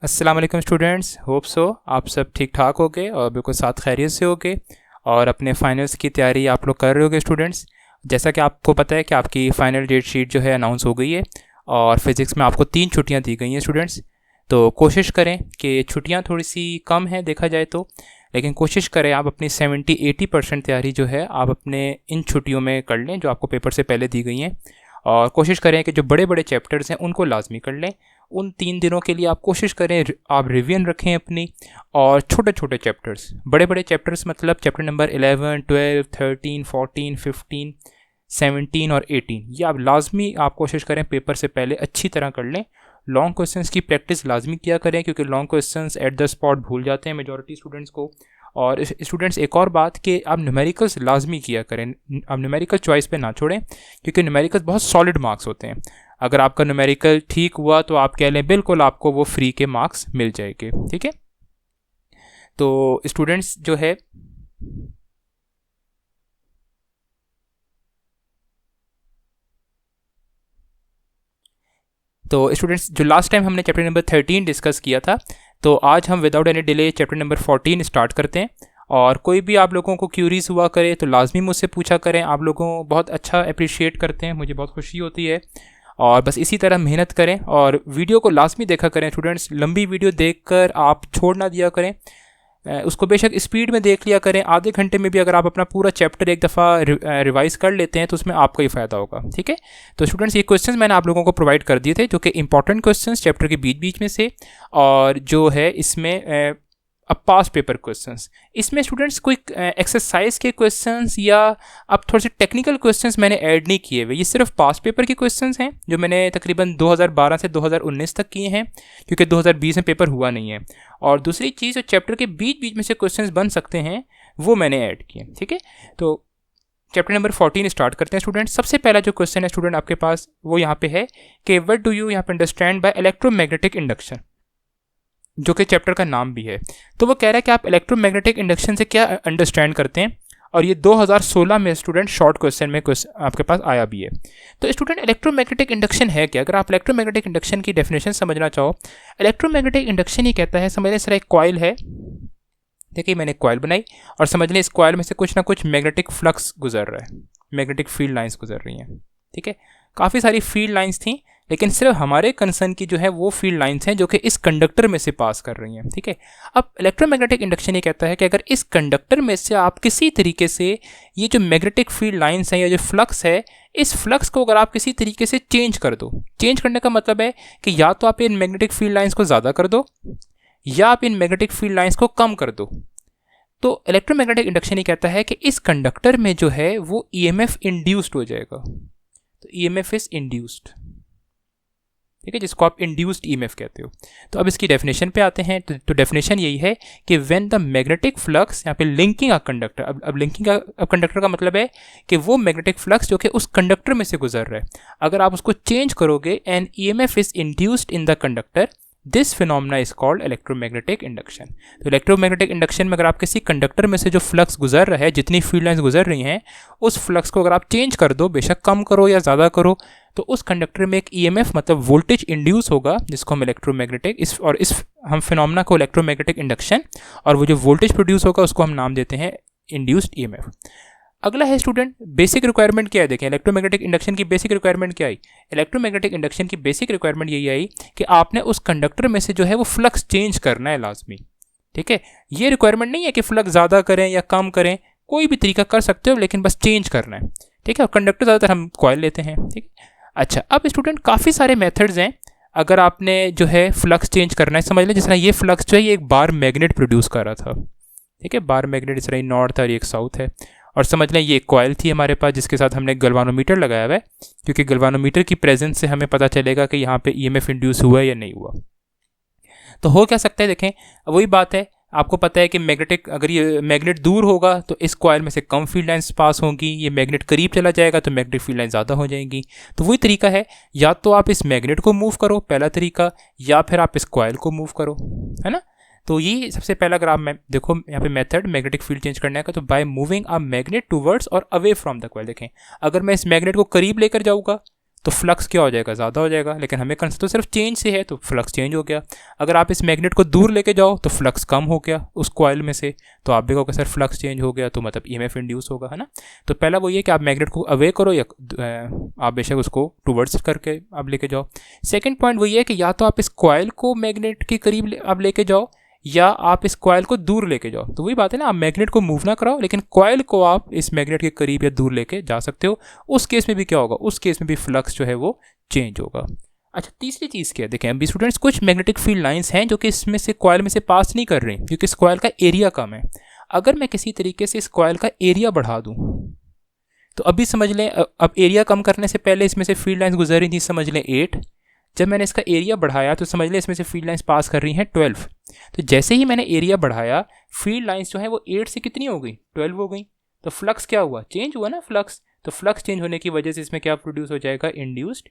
अस्सलाम वालेकुम students, hope so आप सब ठीक ठाक होगे और बिल्कुल साथ खैरियत से होगे और अपने फाइनल्स की तैयारी आप लोग कर रहे होगे स्टूडेंट्स। जैसा कि आपको पता है कि आपकी फ़ाइनल डेट शीट जो है अनाउंस हो गई है और फिज़िक्स में आपको 3 छुट्टियां दी गई हैं स्टूडेंट्स। तो कोशिश करें कि छुट्टियां थोड़ी सी कम हैं देखा जाए तो, लेकिन कोशिश करें आप अपनी 70-80% तैयारी जो है आप अपने इन छुट्टियों में कर लें जो आपको पेपर से पहले दी गई हैं। और कोशिश करें कि जो बड़े बड़े चैप्टर्स हैं उनको लाजमी कर लें। उन 3 दिनों के लिए आप कोशिश करें आप रिवीजन रखें अपनी। और छोटे छोटे चैप्टर्स, बड़े बड़े चैप्टर्स मतलब चैप्टर नंबर 11, 12, 13, 14, 15, 17 और 18, ये आप लाजमी आप कोशिश करें पेपर से पहले अच्छी तरह कर लें। लॉन्ग क्वेश्चंस की प्रैक्टिस लाजमी किया करें क्योंकि long questions at the spot भूल जाते हैं मेजॉरिटी स्टूडेंट्स को। और स्टूडेंट्स एक और बात कि आप न्यूमेरिकल्स लाजमी किया करें, आप न्यूमेरिकल चॉइस पे ना छोड़ें क्योंकि न्यूमेरिकल्स बहुत सॉलिड मार्क्स होते हैं। अगर आपका न्यूमेरिकल ठीक हुआ तो आप कह लें बिल्कुल आपको वो फ्री के मार्क्स मिल जाएंगे, ठीक है। तो स्टूडेंट्स जो है जो लास्ट टाइम हमने चैप्टर नंबर 13 डिस्कस किया था, तो आज हम without any delay chapter number 14 start करते हैं। और कोई भी आप लोगों को क्यूरीज हुआ करे तो लाजमी मुझसे पूछा करें, आप लोगों बहुत अच्छा अप्रिशिएट करते हैं, मुझे बहुत खुशी होती है। और बस इसी तरह मेहनत करें और वीडियो को लाजमी देखा करें स्टूडेंट्स, लंबी वीडियो देखकर आप छोड़ ना दिया करें। उसको बेशक स्पीड में देख लिया करें, आधे घंटे में भी अगर आप अपना पूरा चैप्टर एक दफ़ा रिवाइज कर लेते हैं तो उसमें आपका ही फ़ायदा होगा, ठीक है। तो स्टूडेंट्स ये क्वेश्चंस मैंने आप लोगों को प्रोवाइड कर दिए थे जो कि इंपॉर्टेंट क्वेश्चंस चैप्टर के बीच बीच में से, और जो है इसमें अब पास पेपर क्वेश्चंस, इसमें स्टूडेंट्स कोई एक्सरसाइज के क्वेश्चंस या अब थोड़े से टेक्निकल क्वेश्चंस मैंने ऐड नहीं किए हुए, ये सिर्फ पास पेपर के क्वेश्चंस हैं जो मैंने तकरीबन 2012 से 2019 तक किए हैं क्योंकि 2020 में पेपर हुआ नहीं है। और दूसरी चीज़ जो चैप्टर के बीच बीच में से क्वेश्चंस बन सकते हैं वो मैंने ऐड किए, ठीक है। तो चैप्टर नंबर 14 स्टार्ट करते हैं स्टूडेंट। सबसे पहला जो क्वेश्चन है स्टूडेंट आपके पास वो यहाँ पे है कि व्हाट डू यू यहाँ पे अंडरस्टैंड बाय इलेक्ट्रोमैग्नेटिक इंडक्शन, जो कि चैप्टर का नाम भी है। तो वो कह रहा है कि आप इलेक्ट्रोमैग्नेटिक इंडक्शन से क्या अंडरस्टैंड करते हैं, और ये 2016 में स्टूडेंट शॉर्ट क्वेश्चन में आपके पास आया भी है। तो स्टूडेंट इलेक्ट्रोमैग्नेटिक इंडक्शन है क्या, अगर आप इलेक्ट्रोमैग्नेटिक इंडक्शन की डेफिनेशन समझना चाहो, इलेक्ट्रोमैग्नेटिक इंडक्शन ही कहता है, समझ लें सर एक कॉइल है, देखिए मैंने एक कॉइल बनाई और समझ लें इस कॉइल में से कुछ ना कुछ मैग्नेटिक फ्लक्स गुजर रहा है, मैग्नेटिक फील्ड लाइंस गुजर रही हैं, ठीक है। काफ़ी सारी फील्ड लाइंस थी लेकिन सिर्फ हमारे कंसर्न की जो है वो फील्ड लाइंस हैं जो कि इस कंडक्टर में से पास कर रही हैं, ठीक है। अब इलेक्ट्रोमैग्नेटिक इंडक्शन ये कहता है कि अगर इस कंडक्टर में से आप किसी तरीके से ये जो मैग्नेटिक फील्ड लाइंस हैं या जो फ्लक्स है, इस फ्लक्स को अगर आप किसी तरीके से चेंज कर दो, चेंज करने का मतलब है कि या तो आप इन मैग्नेटिक फील्ड लाइंस को ज़्यादा कर दो या आप इन मैग्नेटिक फील्ड लाइंस को कम कर दो, तो इलेक्ट्रोमैग्नेटिक इंडक्शन ये कहता है कि इस कंडक्टर में जो है वो ईएमएफ इंड्यूस्ड हो जाएगा। तो ईएमएफ इज इंड्यूस्ड, ठीक है, जिसको आप इंड्यूस्ड ईएमएफ कहते हो। तो अब इसकी डेफिनेशन पे आते हैं। तो डेफिनेशन यही है कि व्हेन द मैग्नेटिक फ्लक्स, यहाँ पे लिंकिंग अ कंडक्टर, अब लिंकिंग अ कंडक्टर का मतलब है कि वो मैग्नेटिक फ्लक्स जो कि उस कंडक्टर में से गुजर रहा है, अगर आप उसको चेंज करोगे and EMF is induced in the conductor, this phenomena is called electromagnetic induction. तो इलेक्ट्रोमैग्नेटिक इंडक्शन में अगर आप किसी कंडक्टर में से जो फ्लक्स गुजर रहा है, जितनी फील्ड लाइंस गुजर रही हैं, उस फ्लक्स को अगर आप चेंज कर दो, बेशक कम करो या ज़्यादा करो, तो उस कंडक्टर में एक ईएमएफ मतलब वोल्टेज इंड्यूस होगा जिसको हम इलेक्ट्रोमैग्नेटिक इस हम फिनोमिना को इलेक्ट्रोमैग्नेटिक इंडक्शन, और वो जो वोल्टेज प्रोड्यूस होगा उसको हम नाम देते हैं इंड्यूस्ड ईएमएफ। अगला है स्टूडेंट बेसिक रिक्वायरमेंट क्या है, देखें इलेक्ट्रोमैग्नेटिक इंडक्शन की बेसिक रिक्वायरमेंट क्या आई। इलेक्ट्रोमैग्नेटिक इंडक्शन की बेसिक रिक्वायरमेंट यही आई कि आपने उस कंडक्टर में से जो है वो फ्लक्स चेंज करना है लाजमी, ठीक है। ये रिक्वायरमेंट नहीं है कि फ्लक्स ज़्यादा करें या कम करें, कोई भी तरीका कर सकते हो लेकिन बस चेंज करना है, ठीक है। और कंडक्टर ज़्यादातर हम कॉइल लेते हैं, ठीक है। अच्छा, अब स्टूडेंट काफ़ी सारे मेथड्स हैं अगर आपने जो है फ्लक्स चेंज करना है। समझ लें जिस तरह ये फ्लक्स जो है ये एक बार मैग्नेट प्रोड्यूस कर रहा था, ठीक है, बार मैग्नेट इस तरह नॉर्थ और एक साउथ है, और समझ लें ये एक कॉइल थी हमारे पास जिसके साथ हमने गल्वानोमीटर लगाया हुआ है, क्योंकि गल्वानोमीटर की प्रेजेंस से हमें पता चलेगा कि यहाँ पे ईएमएफ इंड्यूस हुआ है या नहीं हुआ। तो हो क्या सकता है, देखें वही बात है, आपको पता है कि मैग्नेटिक, अगर ये मैग्नेट दूर होगा तो इस कॉइल में से कम फील्ड लाइंस पास होंगी, ये मैग्नेट करीब चला जाएगा तो मैग्नेटिक फील्ड लाइन ज़्यादा हो जाएंगी। तो वही तरीका है, या तो आप इस मैग्नेट को मूव करो, पहला तरीका, या फिर आप इस कॉइल को मूव करो, है ना। तो ये सबसे पहला, अगर आप देखो यहाँ पे मेथड मैग्नेटिक फील्ड चेंज करने का, तो by moving a magnet towards और अवे फ्रॉम द कॉइल। देखें अगर मैं इस मैग्नेट को करीब लेकर जाऊँगा तो फ्लक्स क्या हो जाएगा, ज़्यादा हो जाएगा। लेकिन हमें कंसेप्ट तो सिर्फ चेंज से है, तो फ्लक्स चेंज हो गया। अगर आप इस मैग्नेट को दूर लेके जाओ तो फ्लक्स कम हो गया उस कॉइल में से, तो आप देखोगे सर फ्लक्स चेंज हो गया, तो मतलब ईएमएफ इंड्यूस होगा, है ना। तो पहला वो ये कि आप मैग्नेट को अवे करो या आप बेशक उसको टूवर्ड्स करके आप लेके जाओ। सेकेंड पॉइंट वही है कि या तो आप इस कॉइल को मैग्नेट के करीब आप लेके जाओ या आप इस कॉइल को दूर लेके जाओ। तो वही बात है ना, आप मैग्नेट को मूव ना कराओ लेकिन कॉइल को आप इस मैग्नेट के करीब या दूर लेके जा सकते हो। उस केस में भी क्या होगा, उस केस में भी फ्लक्स जो है वो चेंज होगा। अच्छा, तीसरी चीज़ क्या है, देखें अभी स्टूडेंट्स, कुछ मैग्नेटिक फील्ड लाइंस हैं जो कि इसमें से कॉइल में से पास नहीं कर रही क्योंकि इस कॉइल का एरिया कम है। अगर मैं किसी तरीके से इस कॉइल का एरिया बढ़ा दूँ तो अभी समझ लें, अब एरिया कम करने से पहले इसमें से फील्ड लाइंस गुजर रही थी, समझ लें 8। जब मैंने इसका एरिया बढ़ाया तो समझ लें इसमें से फील्ड लाइंस पास कर रही हैं 12। तो जैसे ही मैंने एरिया बढ़ाया, फील्ड लाइंस जो है वो 8 से कितनी हो गई, 12 हो गई। तो फ्लक्स क्या हुआ, चेंज हुआ ना फ्लक्स। तो फ्लक्स चेंज होने की वजह से इसमें क्या प्रोड्यूस हो जाएगा, इंड्यूस्ड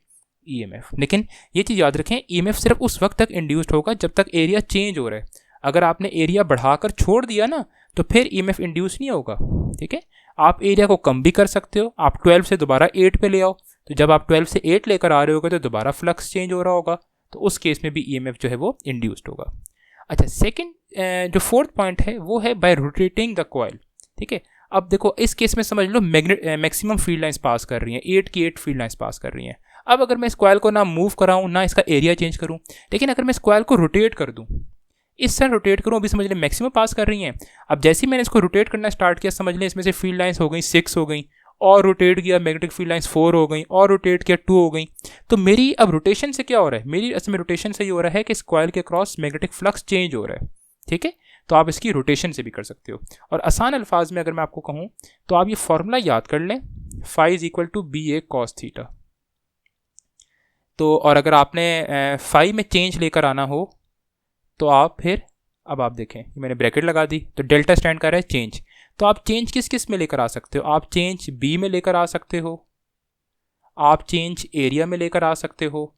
ईएमएफ। लेकिन ये चीज़ याद रखें, ईएमएफ सिर्फ उस वक्त तक इंड्यूस्ड होगा जब तक एरिया चेंज हो रहा है। अगर आपने एरिया बढ़ाकर छोड़ दिया ना तो फिर ईएमएफ इंड्यूस नहीं होगा। ठीक है, आप एरिया को कम भी कर सकते हो, आप 12 से दोबारा 8 पे ले आओ, तो जब आप 12 से 8 लेकर आ रहे होगे तो दोबारा फ्लक्स चेंज हो रहा होगा, तो उस केस में भी ईएमएफ जो है वो इंड्यूस्ड होगा। अच्छा, सेकंड जो फोर्थ पॉइंट है वो है बाय रोटेटिंग द कॉइल। ठीक है, अब देखो इस केस में समझ लो मैक्सिमम फील्ड लाइंस पास कर रही हैं, 8 की 8 फील्ड लाइंस पास कर रही हैं। अब अगर मैं इस कॉइल को ना मूव कराऊँ ना इसका एरिया चेंज करूँ, लेकिन अगर मैं इस कॉइल को रोटेट कर दूँ, इस तरह रोटेट करूँ, अभी समझ लें मैक्सिमम पास कर रही हैं। अब जैसे ही मैंने इसको रोटेट करना स्टार्ट किया, समझ लें इसमें से फील्ड लाइंस हो गई 6 हो गई, और रोटेट किया मैग्नेटिक फील्ड लाइंस 4 हो गई, और रोटेट किया 2 हो गई। तो मेरी अब रोटेशन से क्या हो रहा है, मेरी असल में रोटेशन से ये हो रहा है कि इस कॉइल के क्रॉस मैग्नेटिक फ्लक्स चेंज हो रहा है। ठीक है, तो आप इसकी रोटेशन से भी कर सकते हो। और आसान अल्फाज में अगर मैं आपको कहूँ तो आप ये फॉर्मूला याद कर लें, phi is equal to BA cos theta. तो और अगर आपने phi में चेंज लेकर आना हो तो आप फिर, अब आप देखें मैंने ब्रैकेट लगा दी, तो डेल्टा स्टैंड कर रहा है चेंज। तो आप चेंज किस किस में लेकर आ सकते हो, आप चेंज बी में लेकर आ सकते हो, आप चेंज एरिया में लेकर आ सकते हो,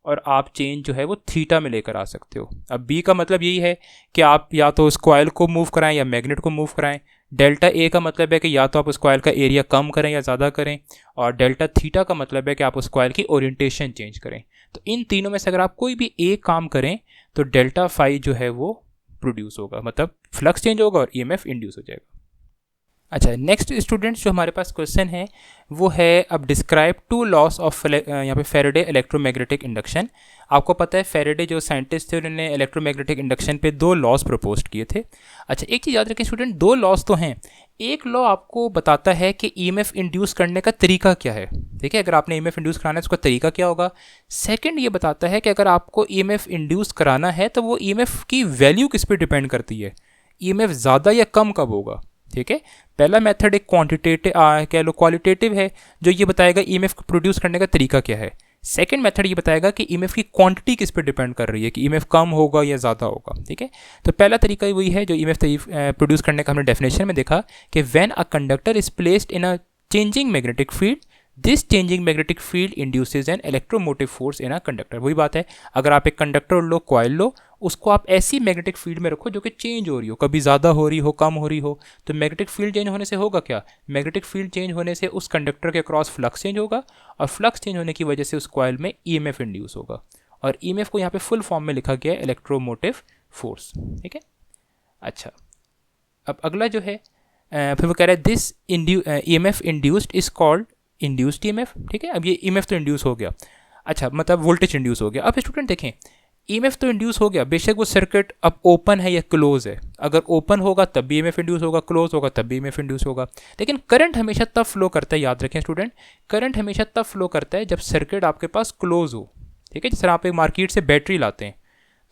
और आप चेंज जो है वो थीटा में लेकर आ सकते हो। अब बी का मतलब यही है कि आप या तो उस कॉइल को मूव कराएं या मैग्नेट को मूव कराएं। डेल्टा ए का मतलब है कि या तो आप उस कॉइल का एरिया कम करें या ज़्यादा करें, और डेल्टा थीटा का मतलब है कि आप उस कॉइल की ओरिएंटेशन चेंज करें। तो इन तीनों में से अगर आप कोई भी एक काम करें तो डेल्टा फाई जो है वो प्रोड्यूस होगा, मतलब फ्लक्स चेंज होगा और ईएमएफ इंड्यूस हो जाएगा। अच्छा, नेक्स्ट स्टूडेंट्स जो हमारे पास क्वेश्चन है वो है, अब डिस्क्राइब 2 लॉस ऑफ यहाँ पे फेरेडे इलेक्ट्रोमैग्नेटिक इंडक्शन। आपको पता है फेरेडे जो साइंटिस्ट थे उन्होंने इलेक्ट्रोमैग्नेटिक इंडक्शन पे 2 लॉस प्रपोज किए थे। अच्छा, एक चीज़ याद रखें स्टूडेंट, 2 लॉस तो हैं। एक लॉ आपको बताता है कि ईएमएफ इंड्यूस करने का तरीका क्या है। ठीक है, अगर आपने ईएमएफ इंड्यूस कराना है उसका तरीका क्या होगा। सेकंड ये बताता है कि अगर आपको ईएमएफ इंड्यूस कराना है तो वो ईएमएफ की वैल्यू किस पे डिपेंड करती है, ईएमएफ ज़्यादा या कम कब होगा। ठीक है, पहला मेथड एक क्वांटिटेटिव कह लो क्वालिटेटिव है, जो ये बताएगा ईएमएफ को प्रोड्यूस करने का तरीका क्या है। सेकंड मेथड ये बताएगा कि ईएमएफ की क्वांटिटी किस पे डिपेंड कर रही है, कि ईएमएफ कम होगा या ज़्यादा होगा। ठीक है, तो पहला तरीका वही है जो ईएमएफ प्रोड्यूस करने का हमने डेफिनेशन में देखा कि when a conductor is placed in a changing magnetic field, this changing magnetic field induces an electromotive force in a conductor. वही बात है, अगर आप एक कंडक्टर लो, कॉइल लो, उसको आप ऐसी मैग्नेटिक फील्ड में रखो जो कि चेंज हो रही हो, कभी ज़्यादा हो रही हो, कम हो रही हो, तो मैग्नेटिक फील्ड चेंज होने से होगा क्या, मैग्नेटिक फील्ड चेंज होने से उस कंडक्टर के क्रॉस फ्लक्स चेंज होगा, और फ्लक्स चेंज होने की वजह से उस कॉइल में ईएमएफ इंड्यूस होगा। और ईएमएफ को यहाँ पे फुल फॉर्म में लिखा गया है इलेक्ट्रोमोटिव फोर्स। ठीक है, अच्छा अब अगला जो है फिर वो कह रहा है this EMF induced is called induced EMF. ठीक है, अब ये ईएमएफ तो इंड्यूस हो गया, अच्छा मतलब वोल्टेज इंड्यूस हो गया। अब स्टूडेंट देखें, ईएमएफ तो इंड्यूस हो गया, बेशक वो सर्किट अब ओपन है या क्लोज है। अगर ओपन होगा तब भी ईएमएफ इंड्यूस होगा, क्लोज होगा तब भी ईएमएफ इंड्यूस होगा। लेकिन करंट हमेशा तब फ्लो करता है, याद रखें स्टूडेंट, करंट हमेशा तब फ्लो करता है जब सर्किट आपके पास क्लोज हो। ठीक है, जैसे आप एक मार्केट से बैटरी लाते हैं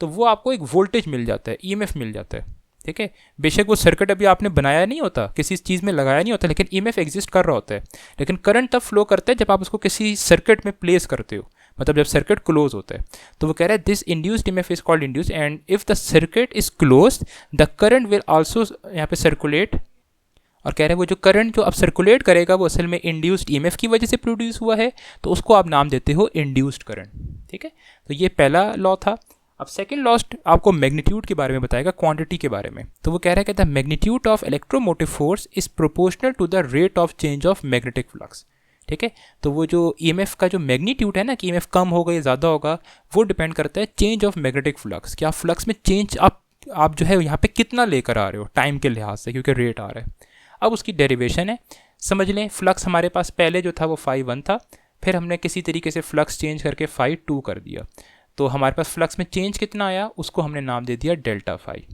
तो वो आपको एक वोल्टेज मिल जाता है, ईएमएफ मिल जाता है। ठीक है, बेशक वो सर्किट अभी आपने बनाया नहीं होता, किसी चीज़ में लगाया नहीं होता, लेकिन ईएमएफ एग्जिस्ट कर रहा होता है। लेकिन करंट तब फ्लो करता है जब आप उसको किसी सर्किट में प्लेस करते हो, मतलब जब सर्किट क्लोज होता है। तो वो कह रहा है this induced EMF is called induced, and if the circuit is closed the current will also यहाँ पे सर्कुलेट। और कह रहे हैं वो जो करंट जो अब सर्कुलेट करेगा वो असल में इंड्यूस्ड ईएमएफ की वजह से प्रोड्यूस हुआ है, तो उसको आप नाम देते हो इंड्यूस्ड करंट। ठीक है, तो ये पहला लॉ था। अब सेकंड लॉ आपको मैग्नीट्यूड के बारे में बताएगा, क्वांटिटी के बारे में। तो वो कह रहा है कि the magnitude of electromotive force is proportional to the rate of change of magnetic flux. ठीक है। तो वो जो ईएमएफ का जो मैग्नीट्यूड है ना कि ईएमएफ कम होगा या ज़्यादा होगा, वो डिपेंड करता है चेंज ऑफ मैग्नेटिक फ्लक्स, कि आप फ्लक्स में चेंज आप जो है यहाँ पे कितना लेकर आ रहे हो टाइम के लिहाज से, क्योंकि रेट आ रहा है। अब उसकी डेरिवेशन है, समझ लें फ्लक्स हमारे पास पहले जो था वो φ1 था, फिर हमने किसी तरीके से फ्लक्स चेंज करके φ2 कर दिया, तो हमारे पास फ्लक्स में चेंज कितना आया उसको हमने नाम दे दिया डेल्टा फाई।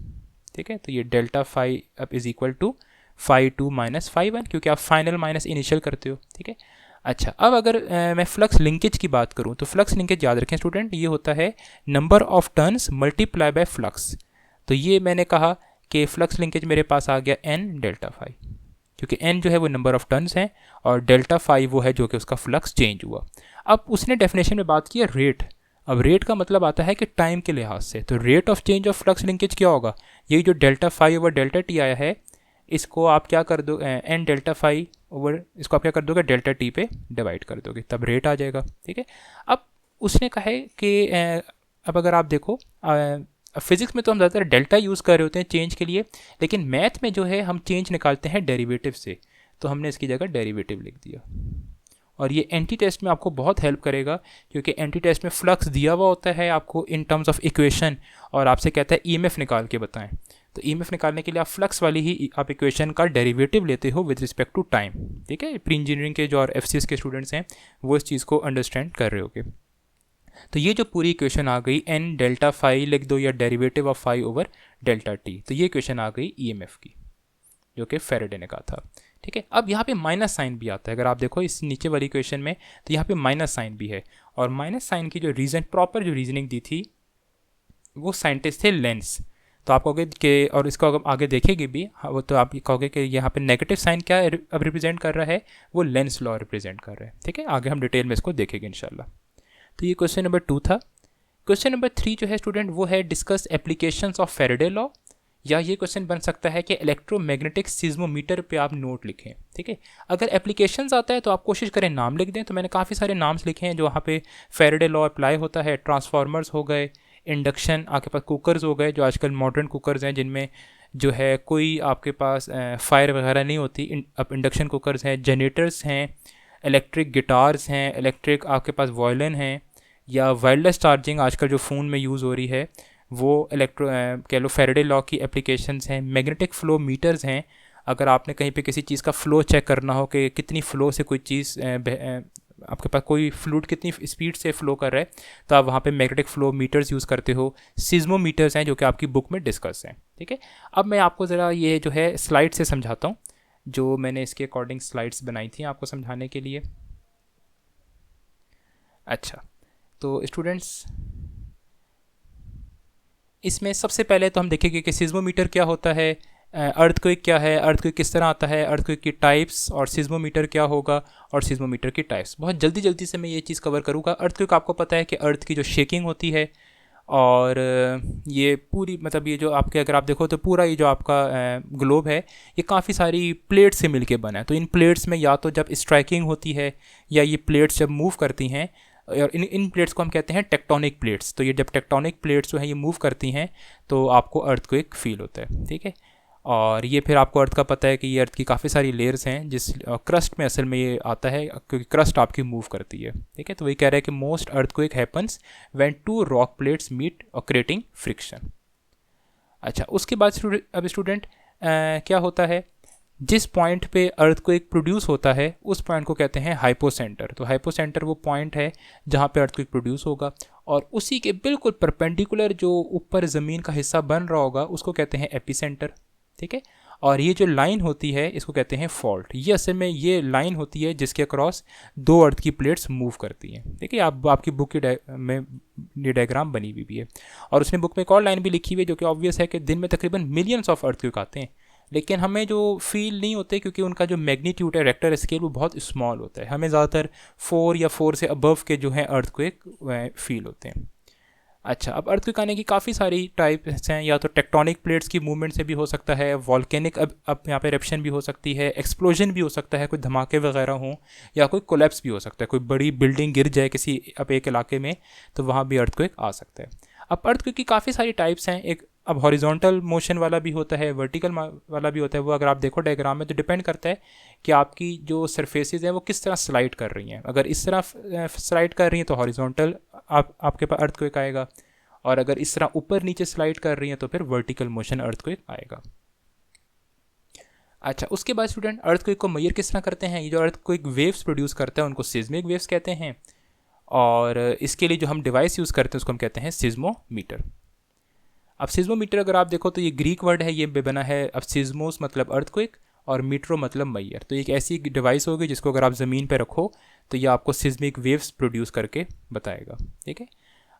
ठीक है, तो ये डेल्टा फाई अब इज इक्वल टू φ2 माइनस φ1, क्योंकि आप फाइनल माइनस इनिशियल करते हो। ठीक है, अच्छा अब अगर मैं फ्लक्स लिंकेज की बात करूं तो फ्लक्स लिंकेज याद रखें स्टूडेंट, ये होता है number of turns multiply by flux. तो ये मैंने कहा कि फ्लक्स लिंकेज मेरे पास आ गया n डेल्टा फाई, क्योंकि n जो है वो नंबर ऑफ टर्न्स हैं और डेल्टा फाई वो है जो कि उसका फ्लक्स चेंज हुआ। अब उसने डेफिनेशन में बात की है रेट। अब रेट का मतलब आता है कि टाइम के लिहाज से, तो rate of change of flux linkage क्या होगा, ये जो delta phi over delta T आया है इसको आप क्या कर दो n डेल्टा फाई ओवर, इसको आप क्या कर दोगे डेल्टा टी पे डिवाइड कर दोगे, तब रेट आ जाएगा। ठीक है, अब उसने कहा है कि अब अगर आप देखो फिजिक्स में तो हम ज़्यादातर डेल्टा यूज़ कर रहे होते हैं चेंज के लिए, लेकिन मैथ में जो है हम चेंज निकालते हैं डेरिवेटिव से, तो हमने इसकी जगह डेरिवेटिव लिख दिया। और ये एंटी टेस्ट में आपको बहुत हेल्प करेगा, क्योंकि एंटी टेस्ट में फ्लक्स दिया हुआ होता है आपको इन टर्म्स ऑफ इक्वेशन, और आपसे कहता है ईएमएफ निकाल के बताएं। तो ईएमएफ निकालने के लिए आप फ्लक्स वाली ही आप इक्वेशन का डेरिवेटिव लेते हो विद रिस्पेक्ट टू टाइम। ठीक है, प्री इंजीनियरिंग के जो और एफसीएस के स्टूडेंट्स हैं वो इस चीज़ को अंडरस्टैंड कर रहे होगे। तो ये जो पूरी इक्वेशन आ गई n डेल्टा फाई लिख दो या derivative of phi over delta T, तो ये इक्वेशन आ गई ईएमएफ की जो कि फैराडे ने कहा था। ठीक है, अब यहाँ पे माइनस साइन भी आता है, अगर आप देखो इस नीचे वाली इक्वेशन में तो यहाँ पे माइनस साइन भी है, और माइनस साइन की जो रीजन प्रॉपर जो रीजनिंग दी थी वो साइंटिस्ट थे लेंस। तो आप कहोगे कि, और इसको अगर आगे देखेगी भी वो, तो आप कहोगे कि यहाँ पे नेगेटिव साइन क्या अब रिप्रेजेंट कर रहा है, वो लेंस लॉ रिप्रेजेंट कर रहा है। ठीक है, आगे हम डिटेल में इसको देखेंगे इंशाल्लाह। तो ये क्वेश्चन नंबर 2 था। क्वेश्चन नंबर 3 जो है स्टूडेंट वो है discuss applications of Faraday law, या ये क्वेश्चन बन सकता है कि इलेक्ट्रोमैग्नेटिक सिज्मोमीटर पे आप नोट लिखें। ठीक है, अगर एप्लीकेशंस आता है तो आप कोशिश करें नाम लिख दें। तो मैंने काफ़ी सारे नाम्स लिखे हैं जो वहाँ पे फैराडे लॉ अप्लाई होता है। ट्रांसफार्मर्स हो गए, इंडक्शन, आपके पास कुकर्स हो गए जो आजकल मॉडर्न कुकर्स हैं जिनमें जो है कोई आपके पास फायर वगैरह नहीं होती, अब इंडक्शन कुकर्स हैं, जनरेटर्स हैं, इलेक्ट्रिक गिटार्स हैं, इलेक्ट्रिक आपके पास वायलिन हैं, या वायरलेस चार्जिंग आजकल जो फ़ोन में यूज़ हो रही है वो कह लो फैराडे लॉ की एप्लीकेशंस हैं। मैग्नेटिक फ़्लो मीटर्स हैं, अगर आपने कहीं पे किसी चीज़ का फ़्लो चेक करना हो कि कितनी फ़्लो से कोई चीज़ आपके पास कोई फ्लूइड कितनी स्पीड से फ़्लो कर रहा है, तो आप वहाँ पे मैग्नेटिक फ़्लो मीटर्स यूज़ करते हो। सिज्मोमीटर्स हैं जो कि आपकी बुक में डिस्कस हैं। ठीक है, अब मैं आपको ज़रा ये जो है स्लाइड से समझाता हूँ, जो मैंने इसके अकॉर्डिंग स्लाइड्स बनाई थी आपको समझाने के लिए। अच्छा, तो स्टूडेंट्स इसमें सबसे पहले तो हम देखेंगे कि सिज्मोमीटर क्या होता है, अर्थक्वेक क्या है, अर्थक्वेक किस तरह आता है, अर्थक्वेक की टाइप्स, और सिज्मोमीटर क्या होगा, और सिज्मोमीटर की टाइप्स। बहुत जल्दी जल्दी से मैं ये चीज़ कवर करूँगा। अर्थक्वेक आपको पता है कि अर्थ की जो शेकिंग होती है, और ये पूरी मतलब ये जो आपके अगर आप देखो तो पूरा ये जो आपका ग्लोब है ये काफ़ी सारी प्लेट्स से मिलके बना है। तो इन प्लेट्स में या तो जब स्ट्राइकिंग होती है या ये प्लेट्स जब मूव करती हैं, और इन प्लेट्स को हम कहते हैं टेक्टोनिक प्लेट्स। तो ये जब टेक्टोनिक प्लेट्स जो है ये मूव करती हैं तो आपको अर्थक्वेक फील होता है। ठीक है, और ये फिर आपको अर्थ का पता है कि ये अर्थ की काफ़ी सारी लेयर्स हैं, जिस क्रस्ट में असल में ये आता है क्योंकि क्रस्ट आपकी मूव करती है। ठीक है, तो वही कह रहा है कि most earthquake happens when two rock plates meet और क्रिएटिंग फ्रिक्शन। अच्छा, उसके बाद अब स्टूडेंट क्या होता है, जिस पॉइंट पे अर्थक्वेक प्रोड्यूस होता है उस पॉइंट को कहते हैं हाइपोसेंटर। तो हाइपोसेंटर वो पॉइंट है जहाँ पे अर्थक्वेक प्रोड्यूस होगा, और उसी के बिल्कुल परपेंडिकुलर जो ऊपर ज़मीन का हिस्सा बन रहा होगा उसको कहते हैं एपिसेंटर। ठीक है, और ये जो लाइन होती है इसको कहते हैं फॉल्ट। ये असल में ये लाइन होती है जिसके अक्रॉस दो अर्थ की प्लेट्स मूव करती हैं। ठीक है, आपकी बुक में ये डायग्राम बनी हुई भी है, और उसने बुक में एक और लाइन भी लिखी हुई है जो कि ऑब्वियस है कि दिन में तकरीबन मिलियंस ऑफ अर्थक्वेक आते हैं, लेकिन हमें जो फील नहीं होते क्योंकि उनका जो मैग्नीट्यूड है, रेक्टर स्केल, वो बहुत स्मॉल होता है। हमें ज़्यादातर 4 या 4 से अबव के जो हैं अर्थक्वेक फील होते हैं। अच्छा, अब अर्थक्वेक आने की काफ़ी सारी टाइप्स हैं, या तो टेक्टोनिक प्लेट्स की मूवमेंट से भी हो सकता है, वॉल्केनिक अब यहाँ पे एरप्शन भी हो सकती है, एक्सप्लोजन भी हो सकता है, कोई धमाके वगैरह हों, या कोई कोलैप्स भी हो सकता है, कोई बड़ी बिल्डिंग गिर जाए किसी अब एक इलाके में तो वहाँ भी अर्थक्वेक आ सकता है। अब अर्थक्वेक की काफ़ी सारी टाइप्स हैं। एक अब हॉरिजॉन्टल मोशन वाला भी होता है, वर्टिकल वाला भी होता है। वो अगर आप देखो डायग्राम में तो डिपेंड करता है कि आपकी जो सरफेसेस हैं वो किस तरह स्लाइड कर रही हैं। अगर इस तरह स्लाइड कर रही हैं तो हॉरिजॉन्टल आपके पास अर्थक्वेक आएगा, और अगर इस तरह ऊपर नीचे स्लाइड कर रही हैं तो फिर वर्टिकल मोशन अर्थक्वेक आएगा। अच्छा, उसके बाद स्टूडेंट अर्थक्वेक को मेजर किस तरह करते हैं? ये जो अर्थक्वेक वेव्स प्रोड्यूस करता है उनको सिज्मिक वेव्स कहते हैं, और इसके लिए जो हम डिवाइस यूज़ करते हैं उसको हम कहते हैं सिज्मोमीटर। अब सिज्मोमीटर अगर आप देखो तो ये ग्रीक वर्ड है, ये बना है, अब सिज्मोस मतलब अर्थक्वेक और मीट्रो मतलब मैयर। तो एक ऐसी डिवाइस होगी जिसको अगर आप ज़मीन पे रखो तो ये आपको सिज्मिक वेव्स प्रोड्यूस करके बताएगा। ठीक है।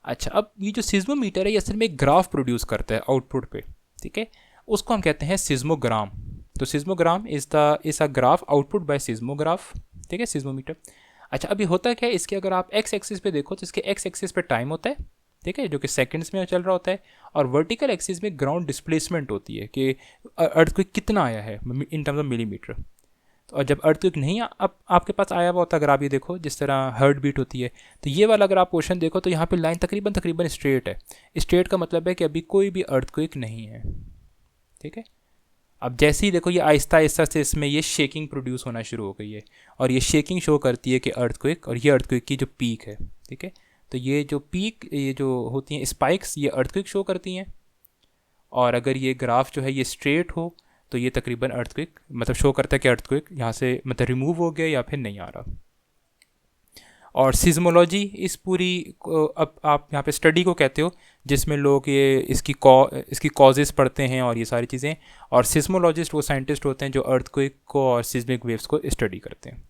अच्छा, अब ये जो सिज्मोमीटर है ये असल में एक ग्राफ प्रोड्यूस करता है आउटपुट पे। ठीक है, उसको हम कहते हैं सिज्मोग्राम। तो seismogram is a graph output by seismograph. ठीक है, सिज्मोमीटर। अच्छा, अभी होता क्या है इसके, अगर आप एक्स एक्सिस पे देखो तो इसके एक्स एक्सिस पे टाइम होता है, ठीक है, जो कि सेकंड्स में चल रहा होता है, और वर्टिकल एक्सिस में ग्राउंड डिस्प्लेसमेंट होती है कि अर्थक्वेक कितना आया है इन टर्म्स ऑफ मिलीमीटर। तो और जब अर्थक्वेक नहीं अब आपके पास आया हुआ होता, अगर आप ये देखो जिस तरह हार्ट बीट होती है, तो ये वाला अगर आप पोर्शन देखो तो यहाँ पे लाइन तकरीबन तकरीबन स्ट्रेट है। स्ट्रेट का मतलब है कि अभी कोई भी अर्थक्वेक नहीं है। ठीक है, अब जैसे ही देखो ये आहिस्ता आहिस्ता से इसमें ये शेकिंग प्रोड्यूस होना शुरू हो गई है, और ये शेकिंग शो करती है कि अर्थक्वेक, और ये अर्थक्वेक की जो पीक है। ठीक है, तो ये जो पीक, ये जो होती हैं स्पाइक्स, ये अर्थक्वेक शो करती हैं, और अगर ये ग्राफ जो है ये स्ट्रेट हो तो ये तकरीबन अर्थक्वेक मतलब शो करता है कि अर्थक्वेक यहाँ से मतलब रिमूव हो गया या फिर नहीं आ रहा। और सिज्मोलॉजी इस पूरी अब आप यहाँ पे स्टडी को कहते हो जिसमें लोग ये इसकी कॉजेज़ पढ़ते हैं और ये सारी चीज़ें, और सिज्मोलॉजिस्ट वो साइंटिस्ट होते हैं जो अर्थक्वेक को और सिज्मिक वेव्स को स्टडी करते हैं।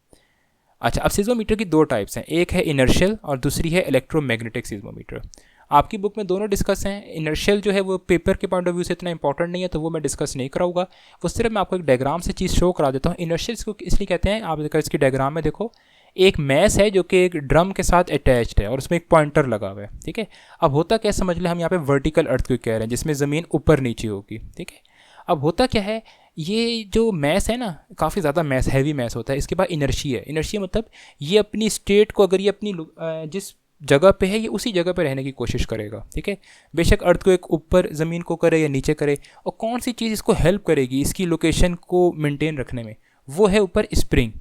अच्छा, अब सिज्मोमीटर की दो टाइप्स हैं, एक है इनर्शियल और दूसरी है इलेक्ट्रोमैग्नेटिक सिज्मोमीटर। आपकी बुक में दोनों डिस्कस हैं। इनर्शियल जो है वो पेपर के पॉइंट ऑफ व्यू से इतना इंपॉर्टेंट नहीं है, तो वो मैं डिस्कस नहीं कराऊंगा, वो सिर्फ मैं आपको एक डायग्राम से चीज़ शो करा देता हूँ। इनर्शियल इसको इसलिए कहते हैं, आप देखो इसकी डायग्राम में देखो, एक मैस है जो कि एक ड्रम के साथ अटैच्ड है और उसमें एक पॉइंटर लगा हुआ है। ठीक है, अब होता क्या समझ लें, हम यहाँ पे वर्टिकल अर्थक्वेक कह रहे हैं जिसमें ज़मीन ऊपर नीचे होगी। ठीक है, अब होता क्या है, ये जो मैस है ना, काफ़ी ज़्यादा मैस, हैवी मैस होता है, इसके बाद इनर्शिया है। इनर्शिया मतलब ये अपनी स्टेट को, अगर ये अपनी जिस जगह पे है ये उसी जगह पे रहने की कोशिश करेगा। ठीक है, बेशक अर्थक्वेक ऊपर ज़मीन को करे या नीचे करे, और कौन सी चीज़ इसको हेल्प करेगी इसकी लोकेशन को मेंटेन रखने में, वो है ऊपर स्प्रिंग।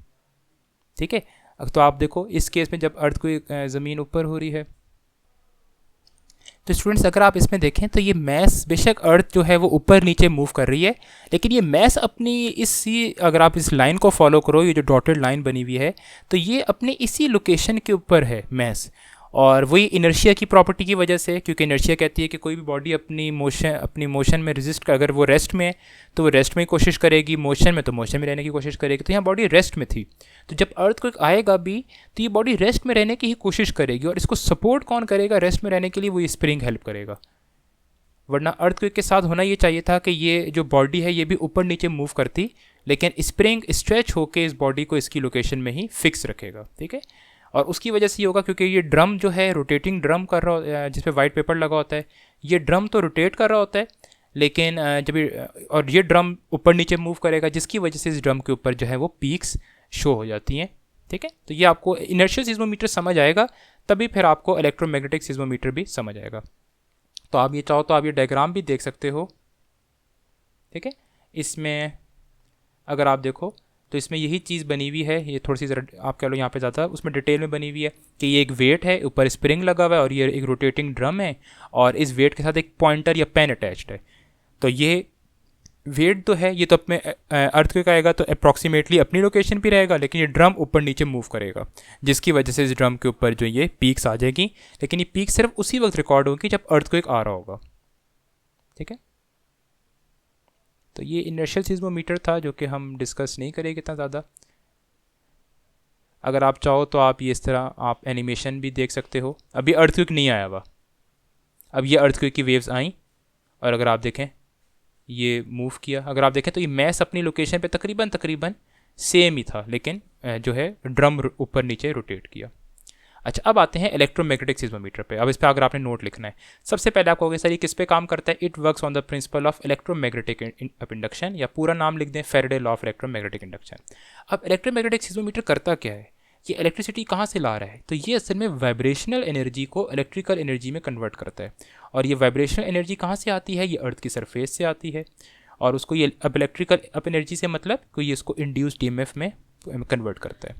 ठीक है, तो आप देखो इस केस में जब अर्थक्वेक ज़मीन ऊपर हो रही है, तो स्टूडेंट्स अगर आप इसमें देखें तो ये मैस, बेशक अर्थ जो है वो ऊपर नीचे मूव कर रही है, लेकिन ये मैस अपनी इसी, अगर आप इस लाइन को फॉलो करो, ये जो डॉटेड लाइन बनी हुई है, तो ये अपने इसी लोकेशन के ऊपर है मैस। और वही इनर्शिया की प्रॉपर्टी की वजह से, क्योंकि इनर्शिया कहती है कि कोई भी बॉडी अपनी मोशन में रेजिस्ट कर, अगर वो रेस्ट में है तो वो रेस्ट में ही कोशिश करेगी, मोशन में तो मोशन में रहने की कोशिश करेगी। तो यहाँ बॉडी रेस्ट में थी, तो जब अर्थक्वेक आएगा भी तो ये बॉडी रेस्ट में रहने की ही कोशिश करेगी, और इसको सपोर्ट कौन करेगा रेस्ट में रहने के लिए, वो स्प्रिंग हेल्प करेगा। वरना अर्थक्वेक के साथ होना ये चाहिए था कि ये जो बॉडी है ये भी ऊपर नीचे मूव करती, लेकिन स्प्रिंग स्ट्रेच होकर इस बॉडी को इसकी लोकेशन में ही फिक्स रखेगा। ठीक है, और उसकी वजह से ये होगा क्योंकि ये ड्रम जो है रोटेटिंग ड्रम कर रहा है, जिस पे वाइट पेपर लगा होता है, ये ड्रम तो रोटेट कर रहा होता है, लेकिन जब और ये ड्रम ऊपर नीचे मूव करेगा, जिसकी वजह से इस ड्रम के ऊपर जो है वो पीक्स शो हो जाती हैं। ठीक है, तो ये आपको इनर्शियल सिज्मोमीटर समझ आएगा, तभी फिर आपको इलेक्ट्रोमैग्नेटिक सिज्मोमीटर भी समझ आएगा। तो आप ये चाहो तो आप ये डायग्राम भी देख सकते हो। ठीक है, इसमें अगर आप देखो तो इसमें यही चीज़ बनी हुई है, ये थोड़ी सी ज़रा आप कह लो यहाँ पे ज़्यादा उसमें डिटेल में बनी हुई है कि ये एक वेट है, ऊपर स्प्रिंग लगा हुआ है, और ये एक रोटेटिंग ड्रम है, और इस वेट के साथ एक पॉइंटर या पेन अटैच्ड है। तो ये वेट तो है, ये तो अपने अर्थक्वेक आएगा तो अप्रॉक्सीमेटली अपनी लोकेशन पे रहेगा, लेकिन ये ड्रम ऊपर नीचे मूव करेगा, जिसकी वजह से इस ड्रम के ऊपर जो ये पीक्स आ जाएगी, लेकिन ये पीक सिर्फ उसी वक्त रिकॉर्ड होगी जब अर्थक्वेक आ रहा होगा। ठीक है, तो ये इनर्शियल सिज्मोमीटर था जो कि हम डिस्कस नहीं करेंगे इतना ज़्यादा। अगर आप चाहो तो आप ये इस तरह आप एनिमेशन भी देख सकते हो। अभी अर्थक्वेक नहीं आया हुआ, अब ये अर्थक्वेक की वेव्स आई, और अगर आप देखें ये मूव किया, अगर आप देखें तो ये मैस अपनी लोकेशन पे तकरीबन सेम ही था, लेकिन जो है ड्रम ऊपर नीचे रोटेट किया। अच्छा, अब आते हैं इलेक्ट्रोमैग्नेटिक सिज्मोमीटर पे। अब इस पर अगर आपने नोट लिखना है, सबसे पहले आपको कहोगे सर ये किस पे काम करता है, it works on the principle of electromagnetic induction, या पूरा नाम लिख दें Faraday law of electromagnetic induction. अब इलेक्ट्रोमैग्नेटिक सिज्मोमीटर करता क्या है, ये इलेक्ट्रिसिटी कहाँ से ला रहा है, तो ये असल में वाइब्रेशनल एनर्जी को इलेक्ट्रिकल एनर्जी में कन्वर्ट करता है। और ये वाइब्रेशनल एनर्जी कहाँ से आती है, ये अर्थ की सरफेस से आती है। और उसको ये अब इलेक्ट्रिकल अप एनर्जी से मतलब कोई ये इसको इंड्यूस्ड ईएमएफ में कन्वर्ट करता है।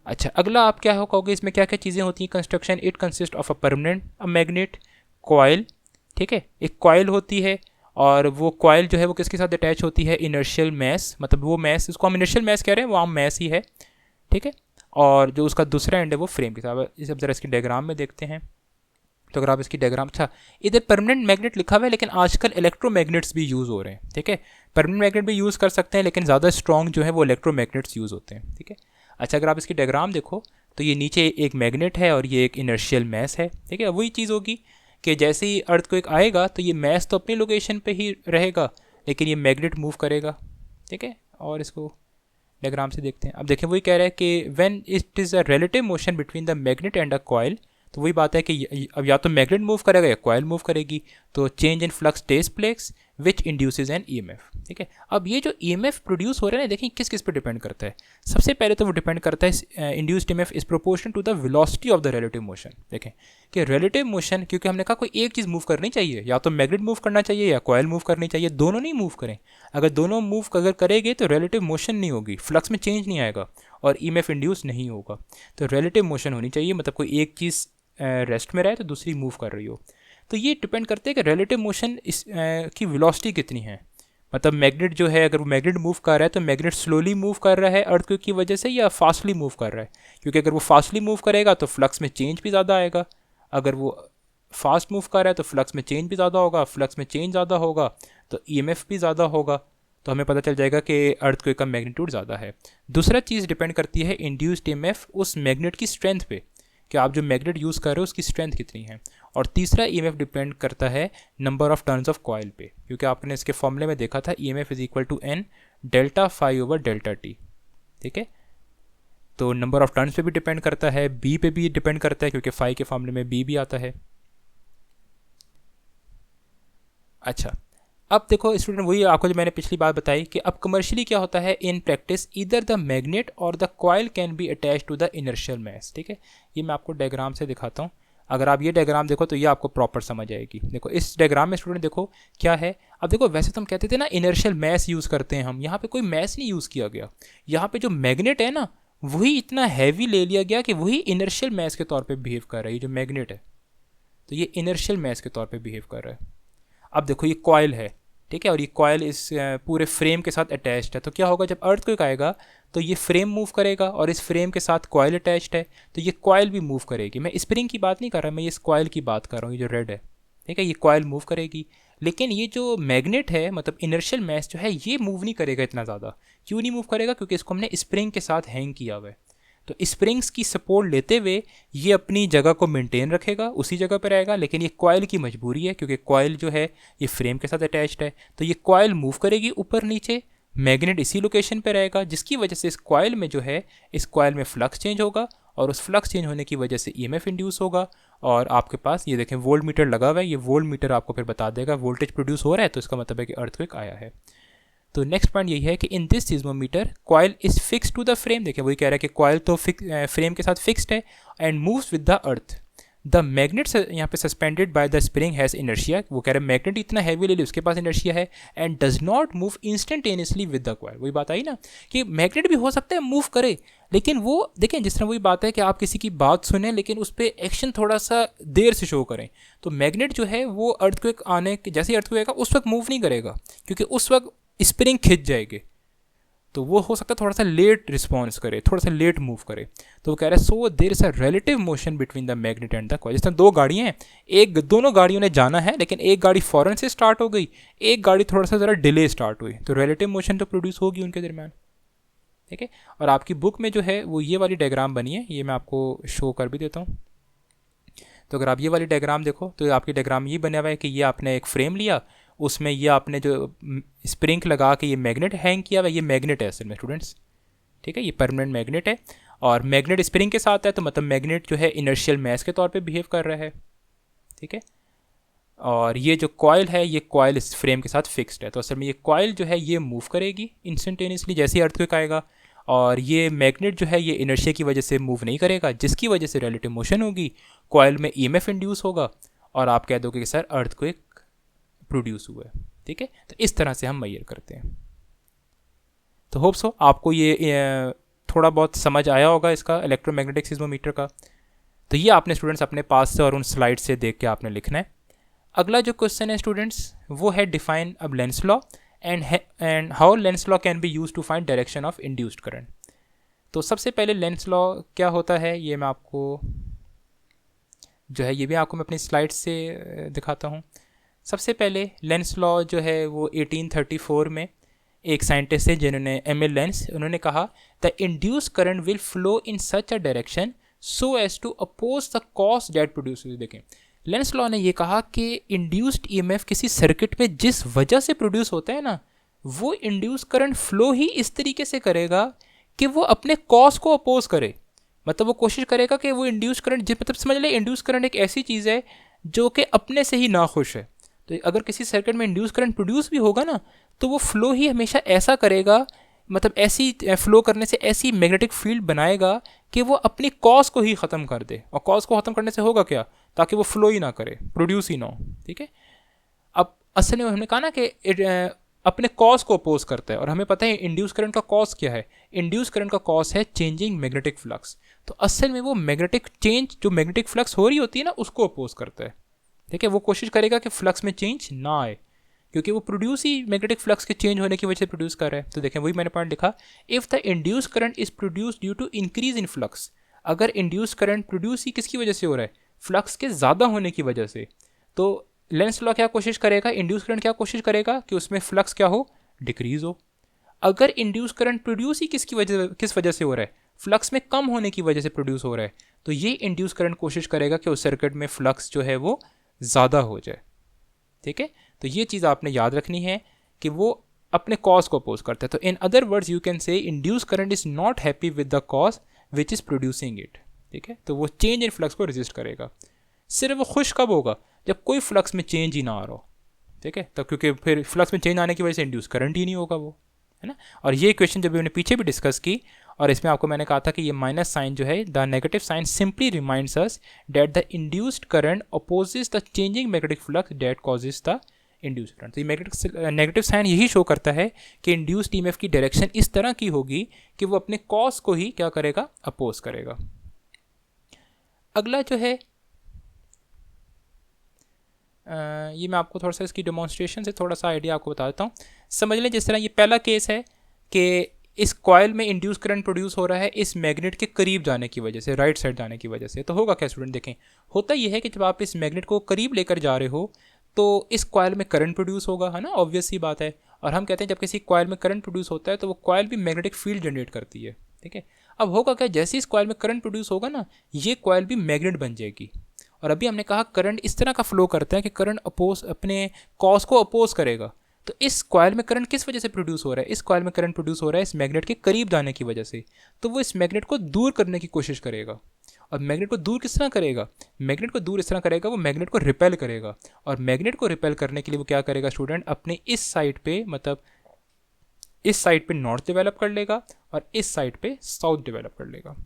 अच्छा, अगला आप क्या कहोगे, इसमें क्या क्या चीज़ें होती हैं construction. It consist of a permanent magnet coil, ठीक है, एक कॉयल होती है, और वो कॉयल जो है वो किसके साथ अटैच होती है, इनर्शियल मैस, मतलब वो मैस, इसको हम इनर्शियल मैस कह रहे हैं, वो आम मैस ही है, ठीक है। और जो उसका दूसरा एंड है वो फ्रेम के साथ। इसे अब जरा इसकी डायग्राम में देखते हैं। तो अगर आप इसकी डायग्राम, अच्छा इधर परमानेंट मैग्नेट लिखा हुआ है, लेकिन आजकल इलेक्ट्रोमैग्नेट्स भी यूज़ हो रहे हैं, ठीक है। परमानेंट मैग्नेट भी यूज़ कर सकते हैं, लेकिन ज़्यादा स्ट्रॉन्ग जो है वो इलेक्ट्रोमैग्नेट्स यूज़ होते हैं, ठीक है। अच्छा, अगर आप इसकी डायग्राम देखो तो ये नीचे एक मैग्नेट है और ये एक इनर्शियल मैस है, ठीक है। वही चीज़ होगी कि जैसे ही अर्थ को एक आएगा तो ये मैस तो अपनी लोकेशन पे ही रहेगा, लेकिन ये मैग्नेट मूव करेगा, ठीक है। और इसको डायग्राम से देखते हैं। अब देखें, वही कह रहा है कि when it is a relative motion between the magnet and a coil, तो वही बात है कि अब या तो मैग्नेट मूव करेगा या कॉयल मूव करेगी, तो change in flux takes place which induces an EMF, ठीक है। अब ये जो ईएमएफ प्रोड्यूस हो रहा है ना, देखिए किस किस पे डिपेंड करता है। सबसे पहले तो वो डिपेंड करता है induced EMF is proportional to the velocity of the relative motion. देखें कि रिलेटिव मोशन, क्योंकि हमने कहा कोई एक चीज़ मूव करनी चाहिए, या तो मैग्नेट मूव करना चाहिए या कॉयल मूव करनी चाहिए, दोनों नहीं मूव करें। अगर दोनों मूव अगर करेंगे तो रिलेटिव मोशन नहीं होगी, फ्लक्स में चेंज नहीं आएगा और ईएमएफ इंड्यूस नहीं होगा। तो रिलेटिव मोशन होनी चाहिए, मतलब कोई एक चीज़ रेस्ट में रहे तो दूसरी मूव कर रही हो। तो ये डिपेंड करते हैं कि रिलेटिव मोशन इस की वेलोसिटी कितनी है। मतलब मैग्नेट जो है, अगर वो मैग्नेट मूव कर रहा है तो मैग्नेट स्लोली मूव कर रहा है अर्थक्वेक की वजह से या फास्टली मूव कर रहा है, क्योंकि अगर वो फास्टली मूव करेगा तो फ्लक्स में चेंज भी ज़्यादा आएगा। अगर वो फास्ट मूव कर रहा है तो फ्लक्स में चेंज भी ज़्यादा होगा, फ्लक्स में चेंज ज़्यादा होगा तो ईएमएफ भी ज़्यादा होगा, तो हमें पता चल जाएगा कि अर्थक्वेक का मैग्नीट्यूड ज़्यादा है। दूसरा चीज़ डिपेंड करती है इंड्यूस्ड ईएमएफ उस मैग्नेट की स्ट्रेंथ पे, कि आप जो मैग्नेट यूज़ कर रहे हो उसकी स्ट्रेंथ कितनी है। और तीसरा ईएमएफ डिपेंड करता है number of turns of coil पे, क्योंकि आपने इसके फॉर्मूले में देखा था EMF is equal to N delta phi over delta T, ठीक है। तो नंबर ऑफ टर्न्स पे भी डिपेंड करता है, बी पे भी डिपेंड करता है, क्योंकि फाई के फॉर्मूले में बी भी आता है। अच्छा, अब देखो स्टूडेंट, वही आपको जो मैंने पिछली बात बताई कि अब कमर्शियली क्या होता है in practice, either the magnet और the coil can be attach to the inertial mass, ठीक है। ये मैं आपको डायग्राम से दिखाता हूँ। अगर आप ये डायग्राम देखो तो ये आपको प्रॉपर समझ आएगी। देखो इस डायग्राम में स्टूडेंट देखो क्या है। अब देखो वैसे तो हम कहते थे ना इनर्शियल मैस यूज़ करते हैं हम, यहाँ पे कोई मैस नहीं यूज़ किया गया। यहाँ पे जो मैग्नेट है ना वही इतना हैवी ले लिया गया कि वही इनर्शियल मैस के तौर पर बिहेव कर रहा है। ये जो मैग्नेट है तो ये इनर्शियल मैस के तौर पर बिहेव कर रहा है। अब देखो ये कॉयल है, ठीक है, और ये कॉयल इस पूरे फ्रेम के साथ अटैच्ड है। तो क्या होगा, जब अर्थक्वेक आएगा तो ये फ्रेम मूव करेगा और इस फ्रेम के साथ कॉयल अटैच्ड है, तो ये कॉयल भी मूव करेगी। मैं स्प्रिंग की बात नहीं कर रहा, मैं ये इस कॉयल की बात कर रहा हूँ, ये जो रेड है, ठीक है, ये कॉयल मूव करेगी। लेकिन ये जो मैग्नेट है, मतलब इनर्शियल मैस जो है, ये मूव नहीं करेगा इतना ज़्यादा। क्यों नहीं मूव करेगा, क्योंकि इसको हमने स्प्रिंग के साथ हैंग किया हुआ है। तो स्प्रिंग्स की सपोर्ट लेते हुए ये अपनी जगह को मेंटेन रखेगा, उसी जगह पर रहेगा। लेकिन ये कॉयल की मजबूरी है, क्योंकि कॉयल जो है ये फ्रेम के साथ अटैच्ड है, तो ये कॉयल मूव करेगी ऊपर नीचे, मैग्नेट इसी लोकेशन पे रहेगा, जिसकी वजह से इस कॉयल में जो है, इस कॉयल में फ्लक्स चेंज होगा, और उस फ्लक्स चेंज होने की वजह से ईएमएफ इंड्यूस होगा। और आपके पास ये देखें वोल्ट मीटर लगा हुआ है, ये वोल्ट मीटर आपको फिर बता देगा वोल्टेज प्रोड्यूस हो रहा है, तो इसका मतलब है कि अर्थक्वेक आया है। तो नेक्स्ट पॉइंट यही है कि in this seismometer coil is fix to the frame. देखिए वही कह रहा है कि कॉयल तो फ्रेम के साथ फिक्स्ड है and moves with the earth. The magnet यहाँ पे suspended by the spring has inertia. वो कह रहे हैं मैग्नेट इतना हैवी ले ली, उसके पास इनर्शिया है, and does not move instantaneously with the coil. वही बात आई ना कि मैग्नेट भी हो सकता है मूव करे, लेकिन वो देखें जिस तरह वही बात है कि आप किसी की बात सुने लेकिन उस पर एक्शन थोड़ा सा देर से शो करें। तो मैग्नेट जो है वो अर्थक्वेक आने के जैसे अर्थक्वेक आएगा उस वक्त मूव नहीं करेगा, क्योंकि उस वक्त स्प्रिंग खिंच जाएगी, तो वो हो सकता है थोड़ा सा लेट रिस्पॉन्स करे, थोड़ा सा लेट मूव करे। तो वो कह रहे हैं so there is a relative motion between the magnet and the coil. जिस तरह दो गाड़ियाँ हैं, एक दोनों गाड़ियों ने जाना है, लेकिन एक गाड़ी फ़ौरन से स्टार्ट हो गई, एक गाड़ी थोड़ा सा ज़रा डिले स्टार्ट हुई, तो रिलेटिव मोशन तो प्रोड्यूस होगी उनके दरमियान, ठीक है। और आपकी बुक में जो है वो ये वाली डायग्राम बनी है, ये मैं आपको शो कर भी देता हूँ। तो अगर आप ये वाली डायग्राम देखो तो आपकी डायग्राम ये बना हुआ है कि ये आपने एक फ्रेम लिया, उसमें ये आपने जो स्प्रिंग लगा के ये मैग्नेट हैंग किया हुआ है, ये मैग्नेट है असल में स्टूडेंट्स, ठीक है, ये परमानेंट मैग्नेट है। और मैग्नेट स्प्रिंग के साथ है, तो मतलब मैग्नेट जो है इनर्शियल मैस के तौर पे बिहेव कर रहा है, ठीक है। और ये जो कॉयल है, ये कॉयल इस फ्रेम के साथ फिक्स्ड है, तो असल में ये कॉयल जो है ये मूव करेगी इंस्टेंटेनियसली जैसे ही अर्थक्वेक आएगा। और ये मैग्नेट जो है ये इनर्शिया की वजह से मूव नहीं करेगा, जिसकी वजह से रिलेटिव मोशन होगी, कॉइल में ईएमएफ इंड्यूस होगा और आप कह दोगे कि सर अर्थक्वेक प्रोड्यूस हुआ है। ठीक है, तो इस तरह से हम मेजर करते हैं। तो होप्स हो आपको ये थोड़ा बहुत समझ आया होगा इसका इलेक्ट्रोमैग्नेटिक सीस्मोमीटर का। तो ये आपने स्टूडेंट्स अपने पास से और उन स्लाइड से देख के आपने लिखना है। अगला जो क्वेश्चन है स्टूडेंट्स वो है डिफाइन अब Lenz law and how Lenz law can be use to find direction of induced current. तो सबसे पहले लेंस लॉ क्या होता है ये मैं आपको जो है ये भी आपको मैं अपनी स्लाइड से दिखाता हूँ। सबसे पहले लेंस लॉ जो है वो 1834 में एक साइंटिस्ट है जिन्होंने एमिल लेंस, उन्होंने कहा the induce current will flow in such a direction so as to oppose the cause that produces. देखें लेंस लॉ ने ये कहा कि इंड्यूस्ड ईएमएफ किसी सर्किट में जिस वजह से प्रोड्यूस होता है ना, वो इंड्यूस करंट फ्लो ही इस तरीके से करेगा कि वो अपने कॉज को अपोज करे। मतलब वो कोशिश करेगा कि वो इंड्यूस करंट, मतलब समझ ले इंड्यूस करंट एक ऐसी चीज़ है जो कि अपने से ही ना खुश है। तो अगर किसी सर्किट में इंड्यूस करंट प्रोड्यूस भी होगा ना, तो वो फ्लो ही हमेशा ऐसा करेगा, मतलब ऐसी फ्लो करने से ऐसी मैग्नेटिक फील्ड बनाएगा कि वो अपनी कॉज को ही ख़त्म कर दे। और कॉज को ख़त्म करने से होगा क्या, ताकि वो फ्लो ही ना करे, प्रोड्यूस ही ना हो। ठीक है, अब असल में हमने कहा ना कि अपने कॉज को अपोज करता है, और हमें पता है इंड्यूस करंट का कॉज क्या है। इंड्यूस करंट का कॉज है चेंजिंग मैग्नेटिक फ्लक्स। तो असल में वो मैग्नेटिक चेंज जो मैग्नेटिक फ्लक्स हो रही होती है ना, उसको अपोज करता है। ठीक है, वो कोशिश करेगा कि फ्लक्स में चेंज ना आए, क्योंकि वो प्रोड्यूस ही मैग्नेटिक फ्लक्स के चेंज होने की वजह से प्रोड्यूस कर रहा है। तो देखें वही मैंने पॉइंट लिखा, if the induce current is produce due to increase in flux. अगर इंड्यूस करंट प्रोड्यूस ही किसकी वजह से हो रहा है, फ्लक्स के ज़्यादा होने की वजह से, तो लेंस लॉ क्या कोशिश करेगा, इंड्यूस करंट क्या कोशिश करेगा कि उसमें फ्लक्स क्या हो, डिक्रीज हो। अगर इंड्यूस करंट प्रोड्यूस ही किस वजह से हो रहा है, फ्लक्स में कम होने की वजह से प्रोड्यूस हो रहा है, तो ये इंड्यूस करंट कोशिश करेगा कि उस सर्किट में फ्लक्स जो है वो ज़्यादा हो जाए। ठीक है, तो ये चीज़ आपने याद रखनी है कि वो अपने कॉज को अपोज करता है। तो in other words you can say induce current is not happy with the cause which is producing it. ठीक है, तो वो चेंज इन फ्लक्स को रेजिस्ट करेगा। सिर्फ वो खुश कब होगा, जब कोई फ्लक्स में चेंज ही ना आ रहा हो। ठीक है, तो क्योंकि फिर फ्लक्स में चेंज आने की वजह से इंड्यूस करंट ही नहीं होगा वो, है ना। और ये क्वेश्चन जब मैंने पीछे भी डिस्कस की, और इसमें आपको मैंने कहा था कि ये माइनस साइन जो है, the negative sign simply reminds us that the induced current opposes the changing magnetic flux that causes the induced current. तो ये नेगेटिव साइन यही शो करता है कि इंड्यूस्ड ईएमएफ की डायरेक्शन इस तरह की होगी कि वो अपने कॉज को ही क्या करेगा, अपोज करेगा। अगला जो है ये मैं आपको थोड़ा सा इसकी डेमोन्स्ट्रेशन से थोड़ा सा आइडिया आपको बता देता हूँ। समझ लें जिस तरह ये पहला केस है कि इस कॉयल में इंड्यूस करंट प्रोड्यूस हो रहा है इस मैग्नेट के करीब जाने की वजह से, राइट साइड जाने की वजह से। तो होगा क्या स्टूडेंट, देखें होता यह है कि जब आप इस मैग्नेट को करीब लेकर जा रहे हो तो इस कॉयल में करंट प्रोड्यूस होगा, है ना, ऑब्वियस सी बात है। और हम कहते हैं जब किसी कॉयल में करंट प्रोड्यूस होता है तो वो कॉयल भी मैग्नेटिक फील्ड जनरेट करती है। ठीक है, अब होगा क्या, जैसे इस कॉयल में करंट प्रोड्यूस होगा ना, ये कॉयल भी मैग्नेट बन जाएगी। और अभी हमने कहा करंट इस तरह का फ्लो करता है कि करंट अपोज अपने कॉज को अपोज करेगा। तो इस कॉयल में करंट किस वजह से प्रोड्यूस हो रहा है, इस कॉयल में करंट प्रोड्यूस हो रहा है इस मैग्नेट के करीब जाने की वजह से। तो वो इस मैग्नेट को दूर करने की कोशिश करेगा। और मैग्नेट को दूर किस तरह करेगा, मैग्नेट को दूर इस तरह करेगा, वो मैग्नेट को रिपेल करेगा। और मैग्नेट को रिपेल करने के लिए वो क्या करेगा स्टूडेंट, अपने इस साइड पे, मतलब इस साइड पे नॉर्थ डेवलप कर लेगा और इस साइड पे साउथ डेवलप कर लेगा।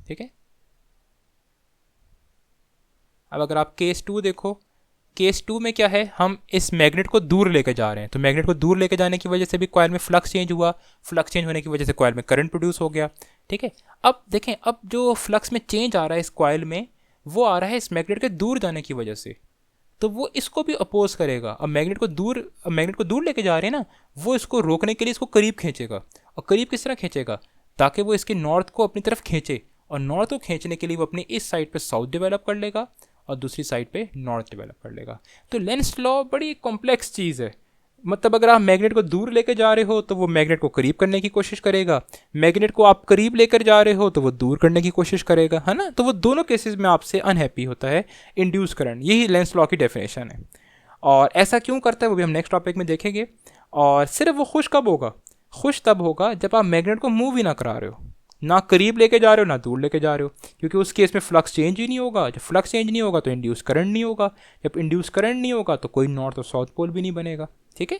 ठीक है, अब अगर आप केस 2 देखो, केस 2 में क्या है, हम इस मैग्नेट को दूर लेकर जा रहे हैं। तो मैग्नेट को दूर लेकर जाने की वजह से भी कॉयल में फ्लक्स चेंज हुआ, फ्लक्स चेंज होने की वजह से कॉयल में करंट प्रोड्यूस हो गया। ठीक है, अब देखें, अब जो फ्लक्स में चेंज आ रहा है इस कॉयल में, वो आ रहा है इस मैग्नेट के दूर जाने की वजह से। तो वो इसको भी अपोज करेगा। अब मैग्नेट को दूर लेके जा रहे हैं ना, वो इसको रोकने के लिए इसको करीब खींचेगा। और करीब किस तरह खींचेगा, ताकि वो इसके नॉर्थ को अपनी तरफ खींचे। और नॉर्थ को खींचने के लिए वो अपनी इस साइड पे साउथ डेवलप कर लेगा और दूसरी साइड पे नॉर्थ डेवलप कर लेगा। तो लेंस लॉ बड़ी कॉम्प्लेक्स चीज़ है। मतलब अगर आप मैग्नेट को दूर लेकर जा रहे हो तो वो मैग्नेट को करीब करने की कोशिश करेगा, मैग्नेट को आप करीब लेकर जा रहे हो तो वो दूर करने की कोशिश करेगा, है ना। तो वो दोनों केसेस में आपसे अनहैप्पी होता है इंड्यूस करंट। यही लेंस लॉ की डेफिनेशन है। और ऐसा क्यों करता है वो भी हम नेक्स्ट टॉपिक में देखेंगे। और सिर्फ वो खुश कब होगा, खुश तब होगा जब आप मैग्नेट को मूव ही ना करा रहे हो, ना करीब लेके जा रहे हो ना दूर लेके जा रहे हो। क्योंकि उस केस में फ्लक्स चेंज ही नहीं होगा। जब फ्लक्स चेंज नहीं होगा तो इंड्यूस करंट नहीं होगा। जब इंड्यूस करंट नहीं होगा तो कोई नॉर्थ और साउथ पोल भी नहीं बनेगा। ठीक है,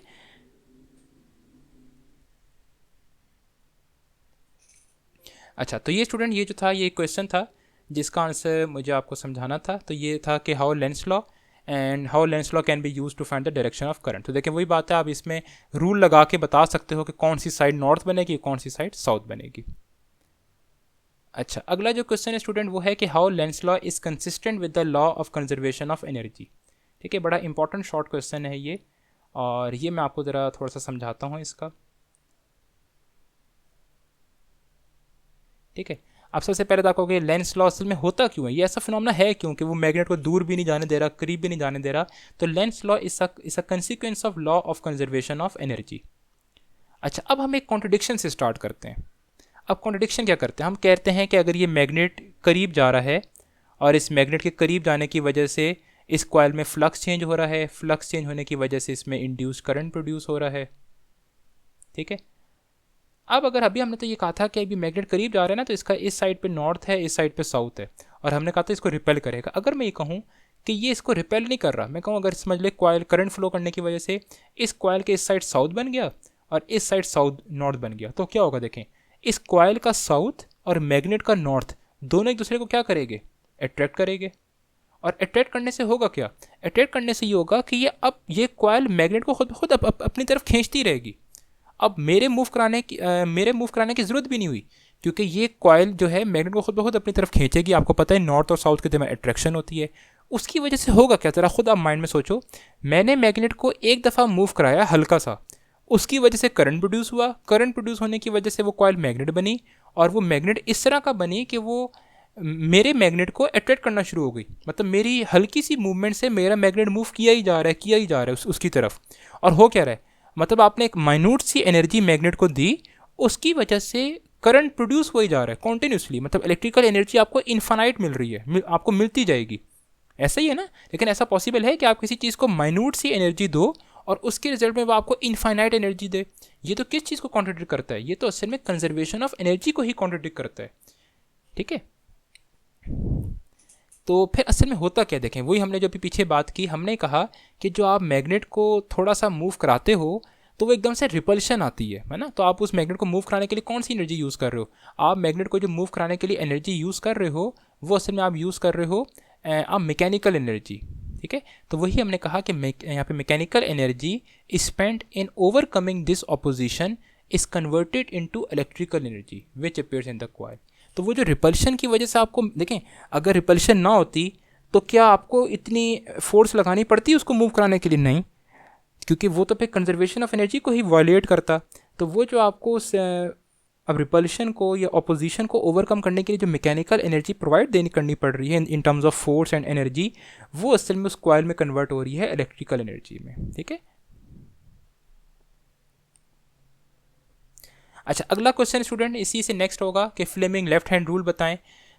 अच्छा, तो ये स्टूडेंट ये जो था ये क्वेश्चन था जिसका आंसर मुझे आपको समझाना था। तो ये था कि how Lenz law and how Lenz law can be use to find the direction of current. तो देखिए वही बात है, आप इसमें रूल लगा के बता सकते हो कि कौन सी साइड नॉर्थ बनेगी, कौन सी साइड साउथ बनेगी। अच्छा, अगला जो क्वेश्चन है स्टूडेंट वो है कि how Lenz law is consistent with the law of conservation of energy. ठीक है, बड़ा इंपॉर्टेंट शॉर्ट क्वेश्चन है ये, और ये मैं आपको ज़रा थोड़ा सा समझाता हूँ इसका। ठीक है, अब सबसे पहले तो आपको कि लेंस लॉ असल में होता क्यों है, ये ऐसा फिनोमेना है क्यों कि वो मैग्नेट को दूर भी नहीं जाने दे रहा, करीब भी नहीं जाने दे रहा। तो Lenz law is a consequence of law of conservation of energy. अच्छा, अब हम एक कॉन्ट्रडिक्शन से स्टार्ट करते हैं। अब कॉन्ट्रडिक्शन क्या करते हैं, हम कहते हैं कि अगर ये मैग्नेट करीब जा रहा है और इस मैग्नेट के करीब जाने की वजह से इस कॉइल में फ्लक्स चेंज हो रहा है, फ्लक्स चेंज होने की वजह से इसमें इंड्यूस करंट प्रोड्यूस हो रहा है। ठीक है, अब अगर अभी हमने तो ये कहा था कि अभी मैग्नेट करीब जा रहा है ना, तो इसका इस साइड पे नॉर्थ है, इस साइड पे साउथ है, और हमने कहा था इसको रिपेल करेगा। अगर मैं ये कहूँ कि ये इसको रिपेल नहीं कर रहा, मैं कहूँ अगर समझ ले कॉइल करंट फ्लो करने की वजह से इस कॉइल के इस साइड साउथ बन गया और इस साइड साउथ नॉर्थ बन गया, तो क्या होगा देखें, इस कॉइल का साउथ और मैग्नेट का नॉर्थ दोनों एक दूसरे को क्या करेंगे, अट्रैक्ट करेंगे। और अट्रैक्ट करने से होगा क्या, अट्रैक्ट करने से ये होगा कि ये अब ये कॉइल मैग्नेट को खुद खुद अपनी तरफ खींचती रहेगी। अब मेरे मूव कराने की ज़रूरत भी नहीं हुई, क्योंकि ये कॉइल जो है मैग्नेट को खुद ब खुद अपनी तरफ खींचेगी। आपको पता है नॉर्थ और साउथ के दरमियान अट्रैक्शन होती है, उसकी वजह से होगा क्या, ज़रा खुद आप माइंड में सोचो। मैंने मैग्नेट को एक दफ़ा मूव कराया हल्का सा, उसकी वजह से करंट प्रोड्यूस हुआ, करंट प्रोड्यूस होने की वजह से वो कॉइल मैग्नेट बनी, और वो मैग्नेट इस तरह का बनी कि वो मेरे मैग्नेट को अट्रैक्ट करना शुरू हो गई। मतलब मेरी हल्की सी मूवमेंट से मेरा मैग्नेट मूव किया ही जा रहा है उसकी तरफ। और हो क्या रहा है, मतलब आपने एक माइन्यूट सी एनर्जी मैग्नेट को दी, उसकी वजह से करंट प्रोड्यूस हो ही जा रहा है कॉन्टिन्यूसली। मतलब इलेक्ट्रिकल एनर्जी आपको इन्फानाइट मिल रही है, आपको मिलती जाएगी। ऐसा ही है ना, लेकिन ऐसा पॉसिबल है कि आप किसी चीज़ को माइन्यूट सी एनर्जी दो और उसके रिजल्ट में वो आपको इनफाइनाइट एनर्जी दे। ये तो किस चीज़ को कॉन्ट्रडिक्ट करता है, ये तो असल में कंजर्वेशन ऑफ एनर्जी को ही कॉन्ट्रडिक्ट करता है। ठीक है, तो फिर असल में होता क्या, देखें वही हमने जो अभी पीछे बात की, हमने कहा कि जो आप मैग्नेट को थोड़ा सा मूव कराते हो तो वो एकदम से रिपल्शन आती है ना। तो आप उस मैग्नेट को मूव कराने के लिए कौन सी एनर्जी यूज़ कर रहे हो, आप मैग्नेट को जो मूव कराने के लिए एनर्जी यूज़ कर रहे हो वो असल में आप यूज़ कर रहे हो आप मैकेनिकल एनर्जी। ठीक है, तो वही हमने कहा कि यहाँ पे mechanical energy spent in overcoming this opposition is converted into electrical energy which appears in the coil. तो वो जो रिपल्शन की वजह से आपको देखें, अगर रिपल्शन ना होती तो क्या आपको इतनी फोर्स लगानी पड़ती उसको मूव कराने के लिए, नहीं, क्योंकि वो तो फिर कंजर्वेशन ऑफ एनर्जी को ही वायलेट करता। तो वो जो आपको अब रिपल्शन को या ऑपोजिशन को ओवरकम करने के लिए जो मैकेनिकल एनर्जी प्रोवाइड करनी पड़ रही है in terms of force and energy, वो असल में उस कॉइल में कन्वर्ट हो रही है इलेक्ट्रिकल एनर्जी में। ठीक है, अच्छा अगला क्वेश्चन स्टूडेंट इसी से नेक्स्ट होगा कि फ्लेमिंग लेफ्ट हैंड रूल बताएं।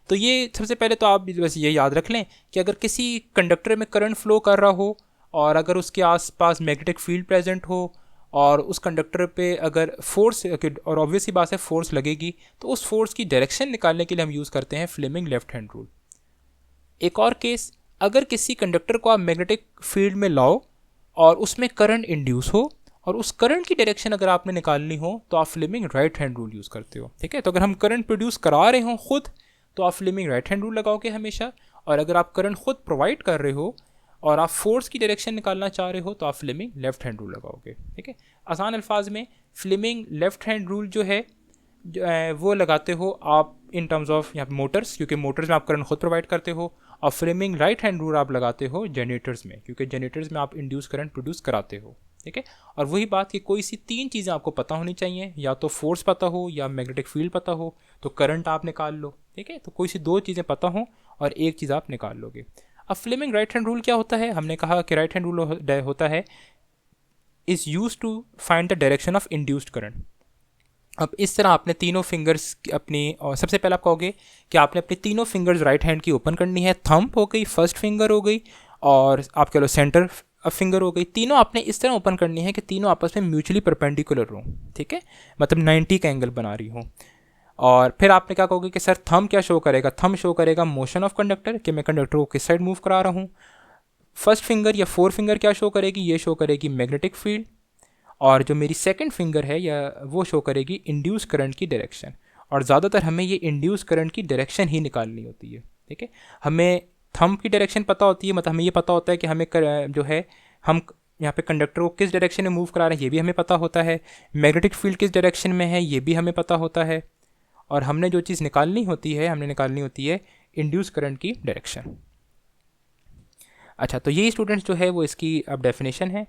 तो ये सबसे पहले तो आप बस ये याद रख लें कि अगर किसी कंडक्टर में करंट फ्लो कर रहा हो और अगर उसके आसपास मैग्नेटिक फील्ड प्रेजेंट हो और उस कंडक्टर पे अगर फोर्स, और ऑब्वियस ही बात है फोर्स लगेगी, तो उस फोर्स की डायरेक्शन निकालने के लिए हम यूज़ करते हैं फ्लेमिंग लेफ्ट हैंड रूल। एक और केस, अगर किसी कंडक्टर को आप मैग्नेटिक फील्ड में लाओ और उसमें करंट इंड्यूस हो और उस करंट की डायरेक्शन अगर आपने निकालनी हो तो आप Fleming right hand rule use करते हो। ठीक है, तो अगर हम करंट प्रोड्यूस करा रहे हो खुद तो आप फ्लेमिंग राइट हैंड रूल लगाओगे हमेशा, और अगर आप करंट खुद प्रोवाइड कर रहे हो और आप फोर्स की डायरेक्शन निकालना चाह रहे हो तो आप फ्लेमिंग लेफ्ट हैंड रूल लगाओगे। ठीक है, आसान अल्फाज में फ्लेमिंग लेफ्ट हैंड रूल जो है वो लगाते हो आप इन टर्म्स ऑफ यहाँ पे मोटर्स, क्योंकि मोटर्स में आप करंट खुद प्रोवाइड करते हो, और फ्लेमिंग राइट हैंड रूल आप लगाते हो जनरेटर्स में, क्योंकि जनरेटर्स में आप इंड्यूस करंट प्रोड्यूस कराते हो। ठीक है, और वही बात कि कोई सी तीन चीज़ें आपको पता होनी चाहिए, या तो फोर्स पता हो या मैग्नेटिक फील्ड पता हो तो करंट आप निकाल लो। ठीक है, तो कोई सी दो चीज़ें पता हो और एक चीज़ आप निकाल लोगे। अब फ्लेमिंग राइट हैंड रूल क्या होता है, हमने कहा कि राइट हैंड रूल होता है is use to find the direction of induced current. अब इस तरह आपने तीनों फिंगर्स अपनी, और सबसे पहले आप कहोगे कि आपने अपनी तीनों फिंगर्स राइट हैंड की ओपन करनी है, थंब हो गई, फर्स्ट फिंगर हो गई, और आप कह लो सेंटर फिंगर हो गई। तीनों आपने इस तरह ओपन करनी है कि तीनों आपस में म्यूचुअली परपेंडिकुलर हो। ठीक है, मतलब 90 का एंगल बना रही हो। और फिर आपने क्या कहोगे कि सर थंब क्या शो करेगा, थंब शो करेगा मोशन ऑफ कंडक्टर, कि मैं कंडक्टर को किस साइड मूव करा रहा हूँ। फर्स्ट फिंगर या फोर फिंगर क्या शो करेगी, ये शो करेगी मैग्नेटिक फील्ड, और जो मेरी सेकंड फिंगर है या वो शो करेगी इंड्यूस करंट की डायरेक्शन। और ज़्यादातर हमें ये इंड्यूस करंट की डायरेक्शन ही निकालनी होती है। ठीक है, हमें थंब की डायरेक्शन पता होती है, मतलब हमें ये पता होता है कि हमें जो है हम यहाँ पे कंडक्टर को किस डायरेक्शन में मूव करा रहे हैं ये भी हमें पता होता है, मैग्नेटिक फील्ड किस डायरेक्शन में है ये भी हमें पता होता है, और हमने जो चीज़ निकालनी होती है इंड्यूस करंट की डायरेक्शन। अच्छा, तो ये स्टूडेंट्स जो है वो इसकी अब डेफिनेशन है।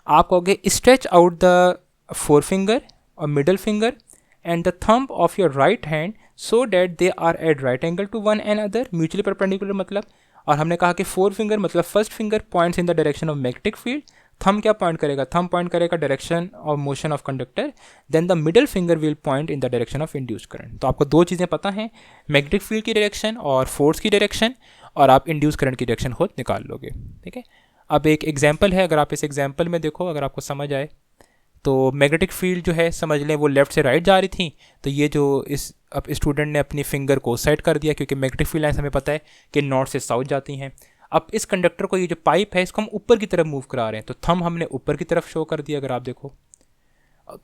आप कहोगे stretch out the forefinger और middle finger and the thumb of your right hand so that they are at right angle to one and other, mutually perpendicular मतलब। और हमने कहा कि फोर फिंगर मतलब first finger points in the direction of magnetic field, thumb क्या point करेगा, thumb point करेगा direction of motion of conductor, then the middle finger will point in the direction of induced current. तो आपको दो चीज़ें पता हैं, मैग्नेटिक फील्ड की डायरेक्शन और फोर्स की डायरेक्शन, और आप इंड्यूस करंट की डायरेक्शन खुद निकाल लोगे। ठीक है, अब एक एग्जाम्पल है, अगर आप इस एग्जाम्पल में देखो, अगर आपको समझ आए तो मैग्नेटिक फील्ड जो है समझ लें वो लेफ़्ट से राइट जा रही थी, तो ये जो इस अब स्टूडेंट ने अपनी फिंगर को साइड कर दिया, क्योंकि मैग्नेटिक फील्ड लाइन्स हमें पता है कि नॉर्थ से साउथ जाती हैं। अब इस कंडक्टर को, ये जो पाइप है इसको हम ऊपर की तरफ मूव करा रहे हैं, तो थंब हमने ऊपर की तरफ शो कर दिया अगर आप देखो।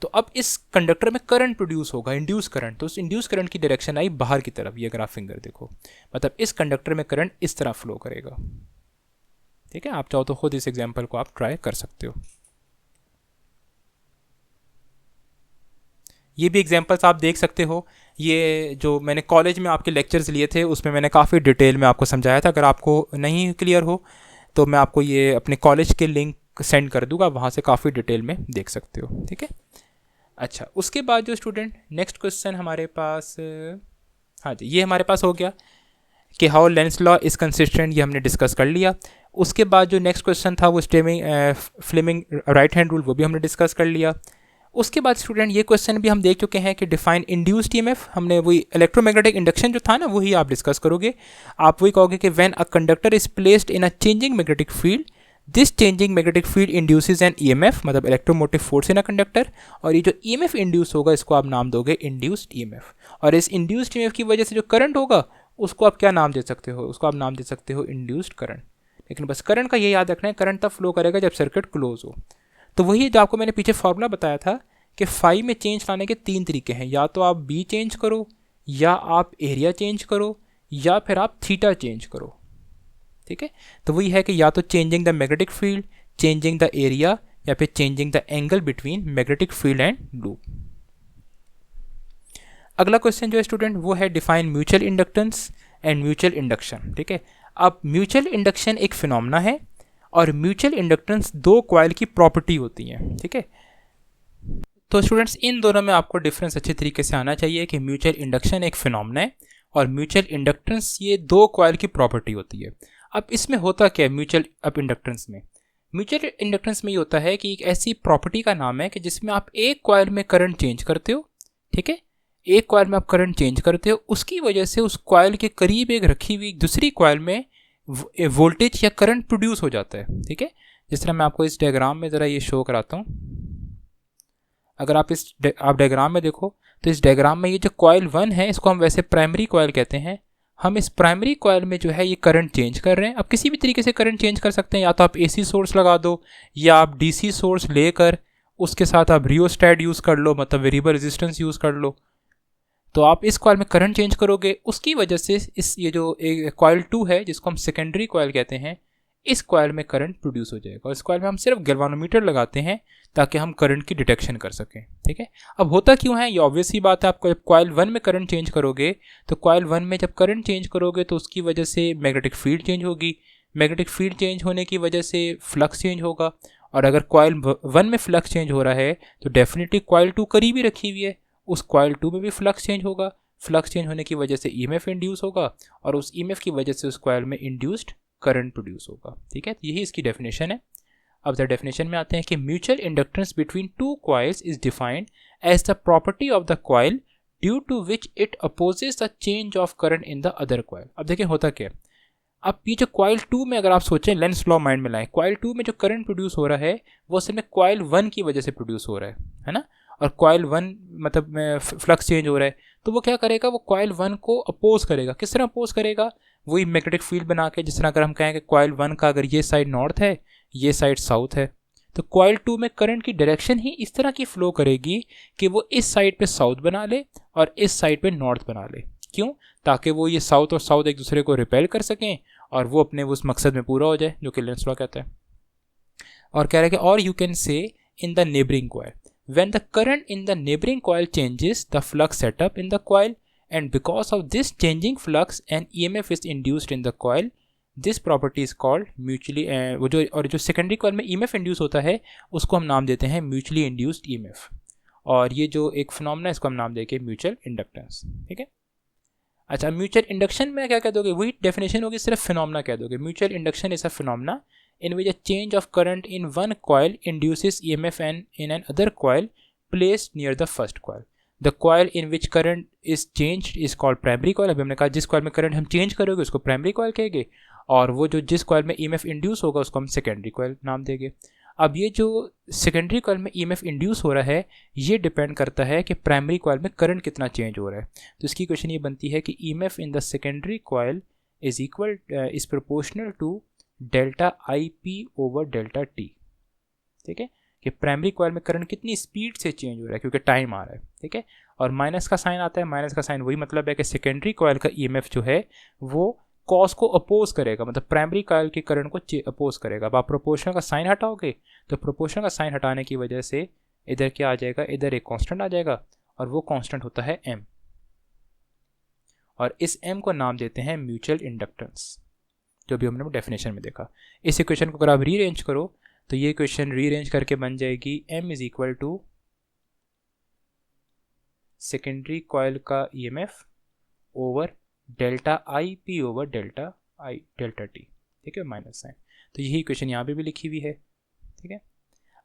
तो अब इस कंडक्टर में करंट प्रोड्यूस होगा, इंड्यूस करंट, तो उस इंड्यूस करंट की डायरेक्शन आई बाहर की तरफ, ये अगर आप फिंगर देखो, मतलब इस कंडक्टर में करंट इस तरह फ्लो करेगा। ठीक है, आप चाहो तो खुद इस एग्जाम्पल को आप ट्राई कर सकते हो। ये भी एग्जांपल्स आप देख सकते हो, ये जो मैंने कॉलेज में आपके लेक्चर्स लिए थे उसमें मैंने काफ़ी डिटेल में आपको समझाया था। अगर आपको नहीं क्लियर हो तो मैं आपको ये अपने कॉलेज के लिंक सेंड कर दूंगा, वहाँ से काफ़ी डिटेल में देख सकते हो। ठीक है, अच्छा, उसके बाद जो स्टूडेंट नेक्स्ट क्वेश्चन हमारे पास, हाँ जी, ये हमारे पास हो गया कि how Lenz law is consistent, ये हमने डिस्कस कर लिया। उसके बाद जो नेक्स्ट क्वेश्चन था वो फ्लेमिंग राइट हैंड रूल, वो भी हमने डिस्कस कर लिया। उसके बाद स्टूडेंट ये क्वेश्चन भी हम देख चुके हैं कि डिफाइन इंड्यूस्ड ईएमएफ, हमने वही इलेक्ट्रोमैग्नेटिक इंडक्शन जो था ना वही आप डिस्कस करोगे। आप वही कहोगे कि when a conductor is placed in a changing magnetic field, this changing magnetic field induces an EMF, मतलब electromotive force in a conductor, और ये जो ईएमएफ इंड्यूस होगा इसको आप नाम दोगे इंड्यूस्ड ईएमएफ। और इस इंड्यूस्ड ईएमएफ की वजह से जो करंट होगा उसको आप क्या नाम दे सकते हो, उसको आप नाम दे सकते हो इंड्यूस्ड करंट। लेकिन बस करंट का ये याद रखना है, करंट तब फ्लो करेगा जब सर्किट क्लोज हो। तो वही जो आपको मैंने पीछे फॉर्मूला बताया था कि फाई में चेंज लाने के तीन तरीके हैं, या तो आप बी चेंज करो, या आप एरिया चेंज करो, या फिर आप थीटा चेंज करो। ठीक है, तो वही है कि या तो changing the magnetic field, changing the area, या फिर changing the angle between magnetic field and loop. अगला क्वेश्चन जो है स्टूडेंट वो है define mutual inductance and mutual induction. ठीक है, अब म्यूचुअल इंडक्शन एक फिनोमेना है और म्यूचुअल इंडक्टेंस दो कॉइल की प्रॉपर्टी होती है। ठीक है, तो स्टूडेंट्स इन दोनों में आपको डिफरेंस अच्छे तरीके से आना चाहिए कि म्यूचुअल इंडक्शन एक फिनोमेना है और म्यूचुअल इंडक्टेंस ये दो कॉइल की प्रॉपर्टी होती है। अब इसमें होता क्या है म्यूचुअल इंडक्टेंस में? म्यूचुअल इंडक्टेंस में ये होता है कि एक ऐसी प्रॉपर्टी का नाम है कि जिसमें आप एक कॉइल में करंट चेंज करते हो। ठीक है, एक कॉइल में आप करंट चेंज करते हो, उसकी वजह से उस कॉइल के करीब एक रखी हुई दूसरी कॉइल में वोल्टेज या करंट प्रोड्यूस हो जाता है। ठीक है, जिस तरह मैं आपको इस डायग्राम में ज़रा ये शो कराता हूँ। अगर आप आप डायग्राम में देखो तो इस डायग्राम में ये जो कॉइल 1 है इसको हम वैसे प्राइमरी कॉइल कहते हैं। हम इस प्राइमरी कॉइल में जो है ये करंट चेंज कर रहे हैं। अब किसी भी तरीके से करंट चेंज कर सकते हैं, या तो आप एसी सोर्स लगा दो, या आप डीसी सोर्स लेकर उसके साथ आप रियोस्टैट यूज़ कर लो, मतलब वेरिएबल रेजिस्टेंस यूज़ कर लो। तो आप इस कॉइल में करंट चेंज करोगे, उसकी वजह से इस ये जो कॉइल 2 है जिसको हम सेकेंडरी कॉइल कहते हैं, इस कॉइल में करंट प्रोड्यूस हो जाएगा। और इस कॉइल में हम सिर्फ गैल्वानोमीटर लगाते हैं ताकि हम करंट की डिटेक्शन कर सकें। ठीक है, अब होता क्यों है, ये ऑब्वियस ही बात है। आप जब कॉइल 1 में करंट चेंज करोगे तो कॉइल 1 में जब करंट चेंज करोगे तो उसकी वजह से मैग्नेटिक फील्ड चेंज होगी। मैग्नेटिक फील्ड चेंज होने की वजह से फ्लक्स चेंज होगा, और अगर कॉइल 1 में फ्लक्स चेंज हो रहा है तो डेफिनेटली कॉइल 2 करीब ही रखी हुई है, उस कॉइल 2 में भी फ्लक्स चेंज होगा। फ्लक्स चेंज होने की वजह से ईएमएफ इंड्यूस होगा, और उस ईएमएफ की वजह से उस कॉइल में इंड्यूस्ड करंट प्रोड्यूस होगा। ठीक है, यही इसकी डेफिनेशन है। अब द डेफिनेशन में आते हैं कि mutual inductance between two coils is defined as the property of the coil due to which it opposes the change of current in the other coil. अब देखिए होता क्या है, अब ये जो कॉइल 2 में अगर आप सोचें, लेंस लॉ माइंड में लाएं, कॉइल 2 में जो करंट प्रोड्यूस हो रहा है वो असल में कॉइल 1 की वजह से प्रोड्यूस हो रहा है ना। और कॉइल 1 मतलब में फ्लक्स चेंज हो रहा है, तो वो क्या करेगा, वो कॉइल 1 को अपोज करेगा। किस तरह अपोज करेगा, वही मैग्नेटिक फील्ड बना के। जिस तरह अगर हम कहें कि कॉइल 1 का अगर ये साइड नॉर्थ है, ये साइड साउथ है, तो कॉइल 2 में करंट की डायरेक्शन ही इस तरह की फ्लो करेगी कि वो इस साइड पे साउथ बना ले और इस साइड पे नॉर्थ बना ले। क्यों? ताकि वो ये साउथ और साउथ एक दूसरे को रिपेल कर सकें और वो अपने उस मकसद में पूरा हो जाए जो कि लेंस लॉ कहता है। और कह रहा है कि और you can say in the neighbouring coil when the current in the neighbouring coil changes the flux setup in the coil and because of this changing flux an EMF is induced in the coil. This property is called mutually वो जो secondary coil में EMF induce होता है उसको हम नाम देते हैं म्यूचुअली इंड्यूस्ड EMF। और ये जो एक फिनोमेना इसको हम नाम देंगे म्यूचुअल इंडक्टेंस। ठीक है। अच्छा, म्यूचुअल इंडक्शन में क्या कह दोगे? वही डेफिनेशन होगी, सिर्फ फिनोमेना कह दोगे। Mutual induction is a phenomena in which a change of current in one coil induces EMF in an other coil placed near the first coil. The coil in which current is changed is called primary coil। अभी हमने कहा जिस coil में current हम change करोगे उसको primary coil कहेंगे, और वो जो जिस कॉइल में EMF इंड्यूस होगा उसको हम सेकेंडरी कॉइल नाम देंगे। अब ये जो सेकेंडरी कॉइल में EMF इंड्यूस हो रहा है ये डिपेंड करता है कि प्राइमरी कॉइल में करंट कितना चेंज हो रहा है। तो इसकी क्वेश्चन ये बनती है कि EMF in the secondary coil is proportional to delta IP over delta T। ठीक है, कि प्राइमरी कॉइल में करंट कितनी स्पीड से चेंज हो रहा है क्योंकि टाइम आ रहा है। ठीक है, और माइनस का साइन आता है। माइनस का साइन वही मतलब है कि सेकेंडरी कॉइल का EMF जो है वो कॉस को अपोज करेगा, मतलब प्राइमरी कॉइल के करंट को अपोज करेगा। अब आप प्रोपोर्शनल का साइन हटाओगे तो प्रोपोर्शनल का साइन हटाने की वजह से इधर क्या आ जाएगा, इधर एक कांस्टेंट आ जाएगा और वो कांस्टेंट होता है M, और इस M को नाम देते हैं म्यूचुअल इंडक्टेंस, जो भी हमने डेफिनेशन में देखा। इस इक्वेशन को अगर आप रीअरेंज करो तो ये इक्वेशन रीअरेंज करके बन जाएगी M is equal to secondary coil का EMF over delta IP over delta T। ठीक है, माइनस साइन। तो यही इक्वेशन यहाँ पे भी लिखी हुई है। ठीक है।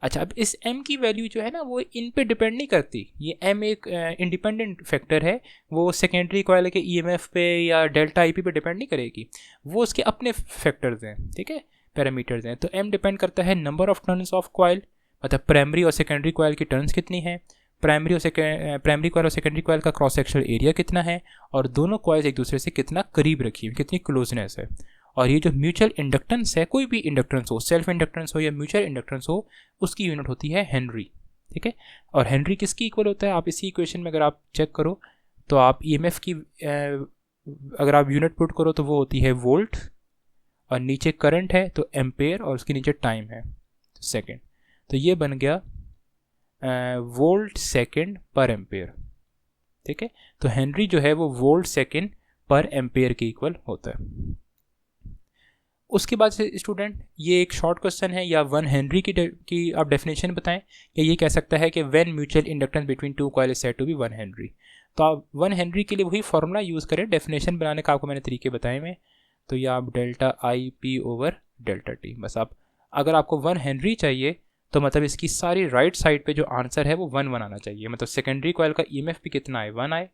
अच्छा, अब इस M की वैल्यू जो है ना वो इन पे डिपेंड नहीं करती। ये M एक इंडिपेंडेंट फैक्टर है, वो सेकेंडरी कॉइल के EMF पे या डेल्टा IP पे डिपेंड नहीं करेगी, वो उसके अपने फैक्टर्स हैं। ठीक है, पैरामीटर्स हैं। तो M डिपेंड करता है number of turns of coil, मतलब प्राइमरी और सेकेंडरी कॉइल की टर्न्स कितनी है, प्राइमरी कॉइल और सेकेंडरी कॉइल का क्रॉस सेक्शनल एरिया कितना है, और दोनों कॉइल्स एक दूसरे से कितना करीब रखी हुई, कितनी क्लोजनेस है। और ये जो म्यूचुअल इंडक्टेंस है, कोई भी इंडक्टेंस हो, सेल्फ इंडक्टेंस हो या म्यूचुअल इंडक्टेंस हो, उसकी यूनिट होती है हेनरी। ठीक है, और हेनरी किसकी इक्वल होता है? आप इसी इक्वेशन में अगर आप चेक करो तो आप EMF की अगर आप यूनिट पुट करो तो वो होती है वोल्ट, और नीचे करंट है तो एम्पेयर, और उसके नीचे टाइम है तो सेकेंड। तो ये बन गया वोल्ट सेकेंड पर एम्पेयर। ठीक है, तो हेनरी जो है वो वोल्ट सेकेंड पर एम्पेयर के इक्वल होता है। उसके बाद से स्टूडेंट ये एक शॉर्ट क्वेश्चन है, या 1 हेनरी की आप डेफिनेशन बताएं कि ये कह सकता है कि when mutual inductance between two coil is said to be 1 henry. तो आप 1 हेनरी के लिए वही फॉर्मूला यूज़ करें, डेफिनेशन बनाने का आपको मैंने तरीके बताए में। तो ये आप delta IP over delta T, बस आप अगर आपको 1 हेनरी चाहिए तो मतलब इसकी सारी राइट साइड पे जो आंसर है वो 1 आना चाहिए। मतलब सेकेंडरी कॉइल का EMF भी कितना है, 1 आए,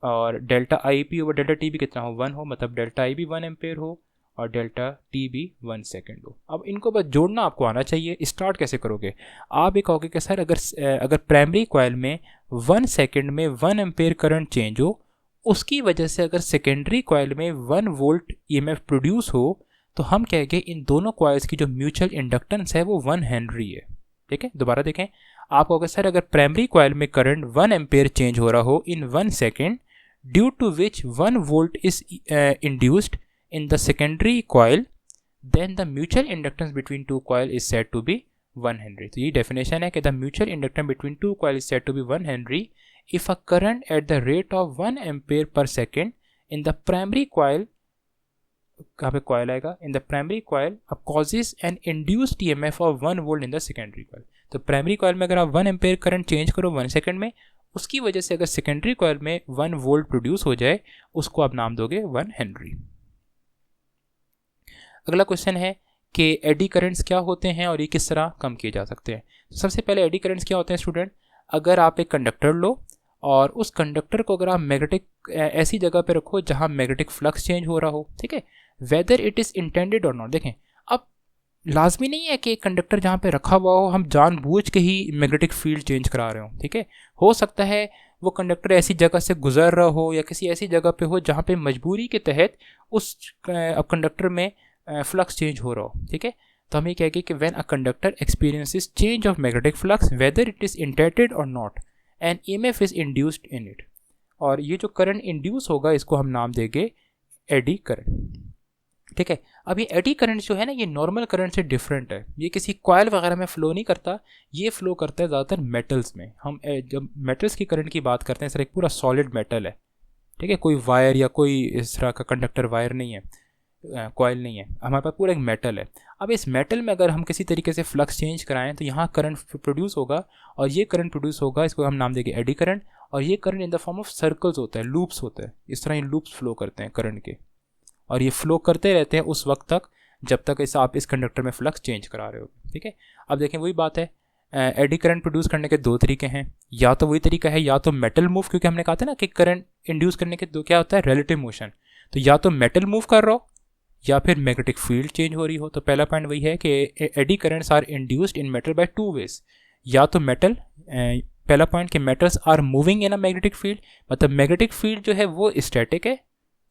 और delta IP over delta T भी कितना हो, 1 हो, मतलब डेल्टा I भी 1 एम्पेयर हो और डेल्टा T भी 1 सेकेंड हो। अब इनको बस जोड़ना आपको आना चाहिए। स्टार्ट कैसे करोगे? आप ये कहोगे कि सर अगर प्राइमरी कॉइल में 1 सेकेंड में 1 एम्पेयर करंट चेंज हो, उसकी वजह से अगर सेकेंडरी कॉइल में 1 वोल्ट EMF प्रोड्यूस हो, तो हम कहेंगे इन दोनों कॉइल्स की जो म्यूचुअल इंडक्टेंस है वो 1 हेनरी है। ठीक है, दोबारा देखें, आप कहोगे सर अगर प्राइमरी कॉइल में करंट 1 एम्पेयर चेंज हो रहा हो in 1 second, due to which 1 volt is induced in the secondary coil, then the mutual inductance between two coil is said to be 1 Henry। तो ये definition है कि the mutual inductance between two coil is said to be 1 Henry if a current at the rate of 1 ampere per second in the primary coil, कहाँ पे coil आएगा, in the primary coil causes an induced EMF of 1 volt in the secondary coil। तो primary coil में अगर आप 1 ampere current change करो 1 second में, उसकी वजह से अगर secondary coil में 1 volt प्रोड्यूस हो जाए, उसको आप नाम दोगे 1 Henry। अगला क्वेश्चन है कि एडी करंट्स क्या होते हैं और ये किस तरह कम किए जा सकते हैं। तो सबसे पहले एडी करंट्स क्या होते हैं स्टूडेंट? अगर आप एक कंडक्टर लो और उस कंडक्टर को अगर आप मैग्नेटिक ऐसी जगह पे रखो जहां मैग्नेटिक फ्लक्स चेंज हो रहा हो, ठीक है, weather it is intended or not. देखें, अब लाजमी नहीं है कि कंडक्टर जहाँ पे रखा हुआ हो हम जानबूझ के ही मैग्नेटिक फील्ड चेंज करा रहे हो। ठीक है, हो सकता है वो कंडक्टर ऐसी जगह से गुजर रहा हो या किसी ऐसी जगह पे हो जहाँ पे मजबूरी के तहत उस कंडक्टर में फ्लक्स चेंज हो रहा हो। ठीक है, तो हम ये कहेंगे कि when a conductor experiences change of magnetic flux whether it is intended or not and EMF is induced in it. और ये जो करंट इंड्यूस होगा इसको हम नाम देंगे एडी करंट। ठीक है, अब ये एडी करंट जो है ना, ये नॉर्मल करंट से डिफरेंट है। ये किसी कॉयल वगैरह में फ़्लो नहीं करता, ये फ़्लो करता है ज़्यादातर मेटल्स में। हम जब मेटल्स की करंट की बात करते हैं, सर एक पूरा सॉलिड मेटल है, ठीक है, कोई वायर या कोई इस तरह का कंडक्टर वायर नहीं है, कॉयल नहीं है, हमारे पास पूरा एक मेटल है। अब इस मेटल में अगर हम किसी तरीके से फ्लक्स चेंज कराएं तो यहाँ करंट प्रोड्यूस होगा, और ये करंट प्रोड्यूस होगा, इसको हम नाम देंगे एडी करंट। और ये current in the form of circles होता है, लूप्स होते हैं, इस तरह ये लूप्स फ्लो करते हैं करंट के, और ये फ्लो करते रहते हैं उस वक्त तक जब तक इस आप इस कंडक्टर में फ्लक्स चेंज करा रहे हो। ठीक है, अब देखें वही बात है, एडी करंट प्रोड्यूस करने के दो तरीके हैं। या तो वही तरीका है, या तो मेटल मूव, क्योंकि हमने कहा था ना कि करंट इंड्यूस करने के दो क्या होता है, रिलेटिव मोशन। तो या तो मेटल मूव कर रहा हो या फिर मैग्नेटिक फील्ड चेंज हो रही हो। तो पहला पॉइंट वही है कि eddy currents are induced in metal by two ways. या तो मेटल, पहला पॉइंट कि metals are moving in a magnetic field, मतलब मैग्नेटिक फील्ड जो है वो स्टैटिक है